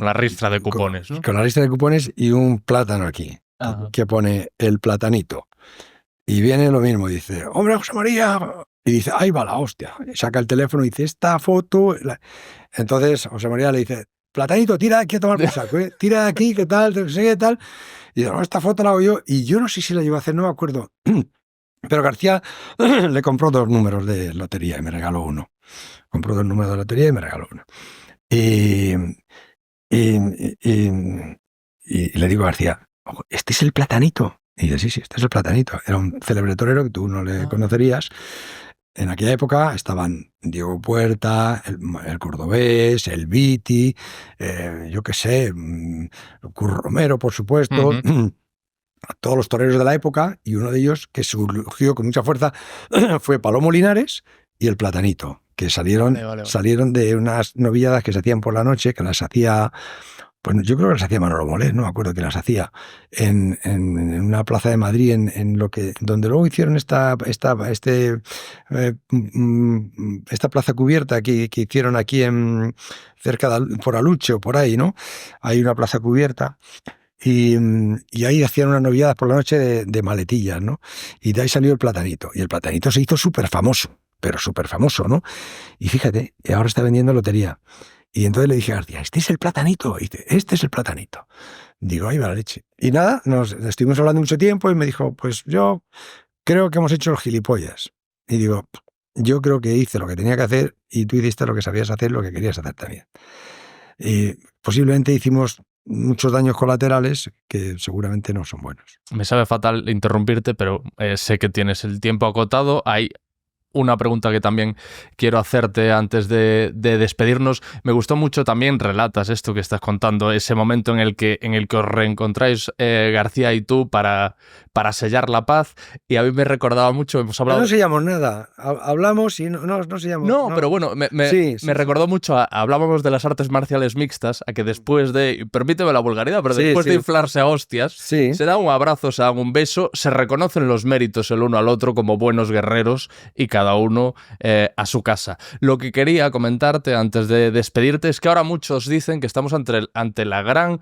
La ristra de cupones, ¿no? Con la lista de cupones y un plátano aquí, Ajá. que pone el platanito. Y viene lo mismo, dice, hombre, José María. Y dice, ahí va la hostia. Y saca el teléfono y dice, esta foto. Entonces José María le dice, platanito, tira de aquí a tomar por saco, ¿eh? Tira de aquí, ¿qué tal? No sé qué tal. Y dice, no, esta foto la hago yo. Y yo no sé si la llevo a hacer, no me acuerdo. Pero García le compró 2 números de lotería y me regaló uno. Compró 2 números de lotería y me regaló uno. Y, y, y, y le digo a García, ¿este es el platanito? Y dice, sí, este es el platanito. Era un célebre torero que tú no le conocerías. En aquella época estaban Diego Puerta, el Cordobés, el Viti, yo qué sé, Curro Romero, por supuesto, a todos los toreros de la época, y uno de ellos que surgió con mucha fuerza fue Palomo Linares y el Platanito, que salieron de unas novilladas que se hacían por la noche, que las hacía, pues yo creo que las hacía Manolo Molés, no me acuerdo que las hacía, en una plaza de Madrid, donde luego hicieron esta plaza cubierta que hicieron aquí cerca por Aluche o por ahí, ¿no? Hay una plaza cubierta. Y ahí hacían unas novilladas por la noche de maletillas, ¿no? Y de ahí salió el platanito. Y el platanito se hizo súper famoso, pero súper famoso, ¿no? Y fíjate, ahora está vendiendo lotería. Y entonces le dije a García, este es el platanito. Y dice, este es el platanito. Digo, ahí va la leche. Y nada, nos estuvimos hablando mucho tiempo y me dijo, pues yo creo que hemos hecho los gilipollas. Y digo, yo creo que hice lo que tenía que hacer y tú hiciste lo que sabías hacer, lo que querías hacer también. Y posiblemente hicimos muchos daños colaterales que seguramente no son buenos. Me sabe fatal interrumpirte, pero sé que tienes el tiempo acotado. Hay una pregunta que también quiero hacerte antes de despedirnos. Me gustó mucho también, relatas esto que estás contando, ese momento en el que os reencontráis García y tú para sellar la paz, y a mí me recordaba mucho, hemos hablado... No sellamos nada, hablamos y no sellamos. No, pero bueno, me recordó mucho, hablábamos de las artes marciales mixtas, a que después de, permíteme la vulgaridad, pero después de inflarse a hostias, se da un abrazo, se da un beso, se reconocen los méritos el uno al otro como buenos guerreros y cada uno a su casa. Lo que quería comentarte antes de despedirte es que ahora muchos dicen que estamos ante la gran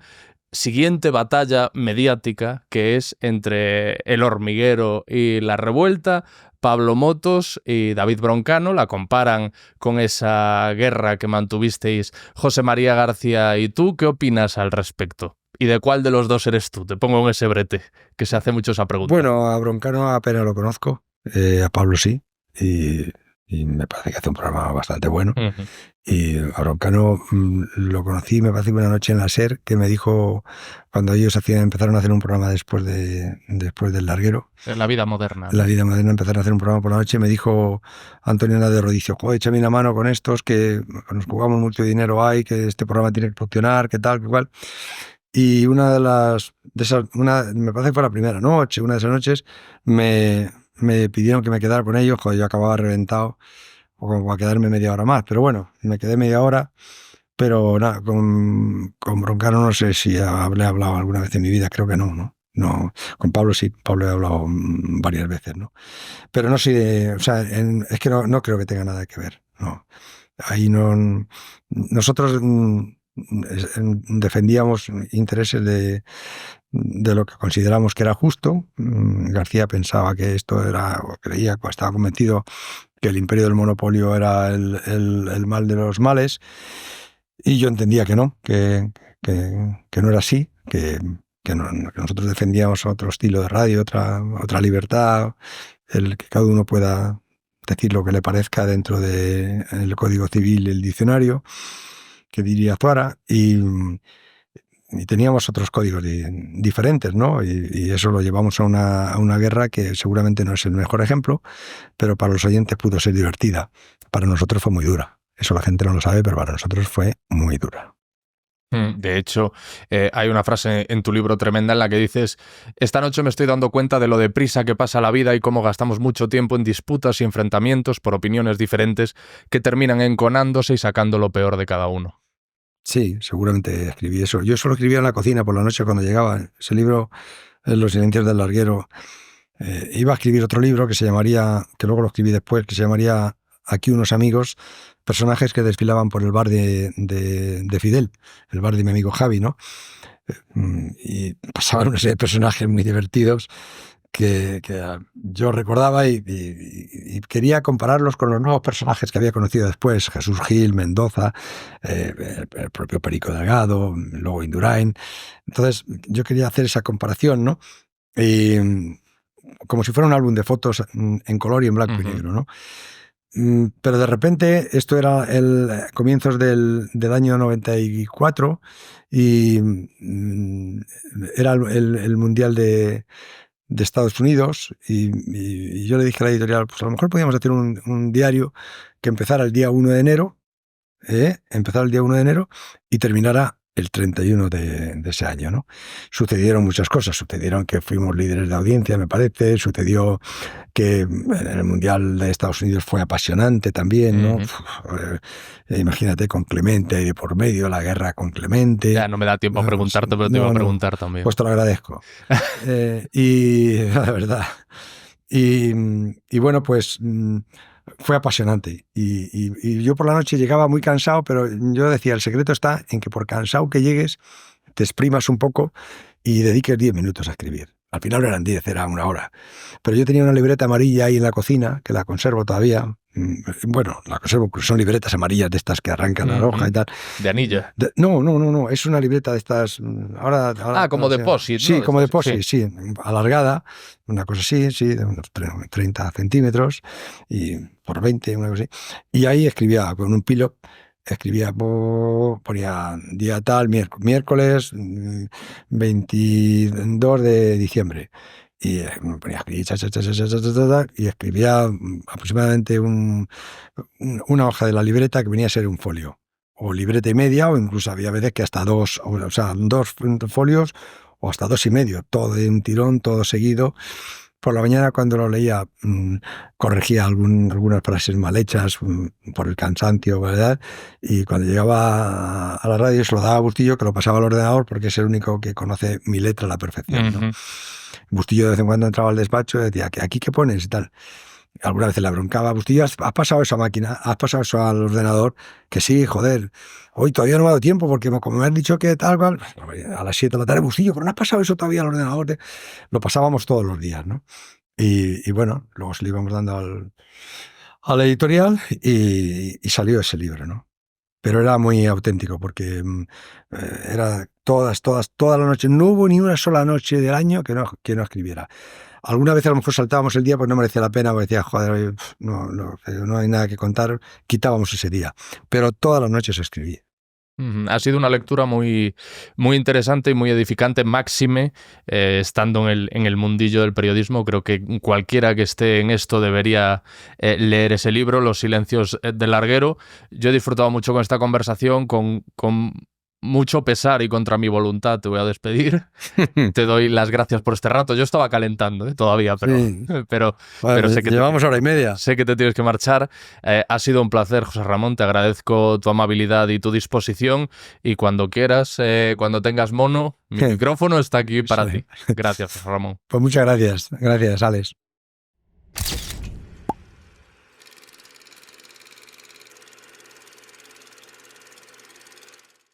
siguiente batalla mediática, que es entre El Hormiguero y La Revuelta. Pablo Motos y David Broncano la comparan con esa guerra que mantuvisteis José María García y tú. ¿Qué opinas al respecto? ¿Y de cuál de los dos eres tú? Te pongo en ese brete, que se hace mucho esa pregunta. Bueno, a Broncano apenas lo conozco, a Pablo sí, y me parece que hace un programa bastante bueno. Uh-huh. Y a Broncano lo conocí, me parece, una noche en la SER, que me dijo, cuando ellos empezaron a hacer un programa después del larguero. La vida moderna. La vida moderna, empezaron a hacer un programa por la noche, me dijo Antonio Ana de Rodicio, joder, échame una mano con estos, que nos jugamos mucho dinero ahí, que este programa tiene que funcionar, que tal, que cual. Y una de esas, me parece que fue la primera noche, una de esas noches, me pidieron que me quedara con ellos, joder, yo acababa reventado, o como a quedarme media hora más, pero bueno, me quedé media hora, pero nada, con Broncano no sé si hablé hablado alguna vez en mi vida, creo que no, con Pablo sí, Pablo he hablado varias veces, ¿no? Pero no sé, o sea, es que no creo que tenga nada que ver, no. Ahí no, nosotros defendíamos intereses de lo que consideramos que era justo. García pensaba que esto era, o creía, o estaba convencido que el imperio del monopolio era el mal de los males, y yo entendía que no, que no era así, que nosotros defendíamos otro estilo de radio, otra libertad, el que cada uno pueda decir lo que le parezca dentro del Código Civil y el diccionario, que diría Zuara, y teníamos otros códigos diferentes, ¿no? Y eso lo llevamos a una guerra que seguramente no es el mejor ejemplo, pero para los oyentes pudo ser divertida. Para nosotros fue muy dura. Eso la gente no lo sabe, pero para nosotros fue muy dura. De hecho, hay una frase en tu libro tremenda en la que dices: esta noche me estoy dando cuenta de lo deprisa que pasa la vida y cómo gastamos mucho tiempo en disputas y enfrentamientos por opiniones diferentes que terminan enconándose y sacando lo peor de cada uno. Sí, seguramente escribí eso. Yo solo escribía en la cocina por la noche cuando llegaba. Ese libro, Los silencios del larguero, iba a escribir otro libro que se llamaría, que luego lo escribí después, que se llamaría Aquí unos amigos, personajes que desfilaban por el bar de Fidel, el bar de mi amigo Javi, ¿no? Y pasaban una serie de personajes muy divertidos que yo recordaba y quería compararlos con los nuevos personajes que había conocido después, Jesús Gil, Mendoza, el propio Perico Delgado, luego Indurain. Entonces yo quería hacer esa comparación, ¿no? Y, como si fuera un álbum de fotos en color y en blanco y negro, ¿no? Pero de repente, esto era comienzos del año 94 y era el Mundial de Estados Unidos y yo le dije a la editorial, pues a lo mejor podíamos hacer un diario que empezara el día 1 de enero, empezara el día 1 de enero y terminara el 31 de ese año, ¿no? Sucedieron muchas cosas, sucedieron que fuimos líderes de audiencia, me parece, sucedió que en el Mundial de Estados Unidos fue apasionante también, ¿no? Imagínate con Clemente ahí de por medio, la guerra con Clemente. Ya no me da tiempo a preguntarte, pero te iba a preguntar también. Pues te lo agradezco. Y la verdad. Y bueno, pues fue apasionante. Y yo por la noche llegaba muy cansado, pero yo decía, el secreto está en que por cansado que llegues, te exprimas un poco y dediques 10 minutos a escribir. Al final no eran 10, era 1 hora. Pero yo tenía una libreta amarilla ahí en la cocina, que la conservo todavía. Bueno, la conservo porque son libretas amarillas de estas que arrancan la hoja y tal. ¿De anilla? No, es una libreta de estas... Ahora como depósito. Sí, ¿no? como depósito, sí. Alargada, una cosa así, sí, de unos 30 centímetros, y por 20, una cosa así. Y ahí escribía con un pilo, ponía día tal, miércoles 22 de diciembre. Y me ponía a escribir, y escribía aproximadamente una hoja de la libreta que venía a ser un folio, o libreta y media, o incluso había veces que hasta 2, o sea, 2 folios, o hasta 2 y medio, todo de un tirón, todo seguido. Por la mañana, cuando lo leía, corregía algunas frases mal hechas por el cansancio, ¿verdad? Y cuando llegaba a la radio se lo daba a Bustillo, que lo pasaba al ordenador, porque es el único que conoce mi letra a la perfección, ¿no? Bustillo de vez en cuando entraba al despacho y decía, ¿aquí qué pones? Y tal. Alguna vez le broncaba, Bustillo, ¿has pasado eso a máquina? ¿Has pasado eso al ordenador? Que sí, joder. Hoy todavía no me ha dado tiempo porque como me has dicho que tal cual, a las 7 de la tarde, Bustillo, pero no has pasado eso todavía al ordenador. Lo pasábamos todos los días, ¿no? Y bueno, luego se lo íbamos dando a la editorial y salió ese libro, ¿no? Pero era muy auténtico porque era todas la noche. No hubo ni una sola noche del año que no escribiera. Alguna vez a lo mejor saltábamos el día, pues no merecía la pena, porque decía, joder, no hay nada que contar, quitábamos ese día. Pero todas las noches escribí. Ha sido una lectura muy, muy interesante y muy edificante, máxime, estando en el mundillo del periodismo. Creo que cualquiera que esté en esto debería leer ese libro, Los silencios del larguero. Yo he disfrutado mucho con esta conversación, con mucho pesar y contra mi voluntad te voy a despedir. Te doy las gracias por este rato. Yo estaba calentando todavía, pero, Sí. pero sé que llevamos hora y media. Sé que te tienes que marchar. Ha sido un placer, José Ramón. Te agradezco tu amabilidad y tu disposición. Y cuando quieras, cuando tengas mono, mi micrófono está aquí para ti. Gracias, José Ramón. Pues muchas gracias. Gracias, Alex.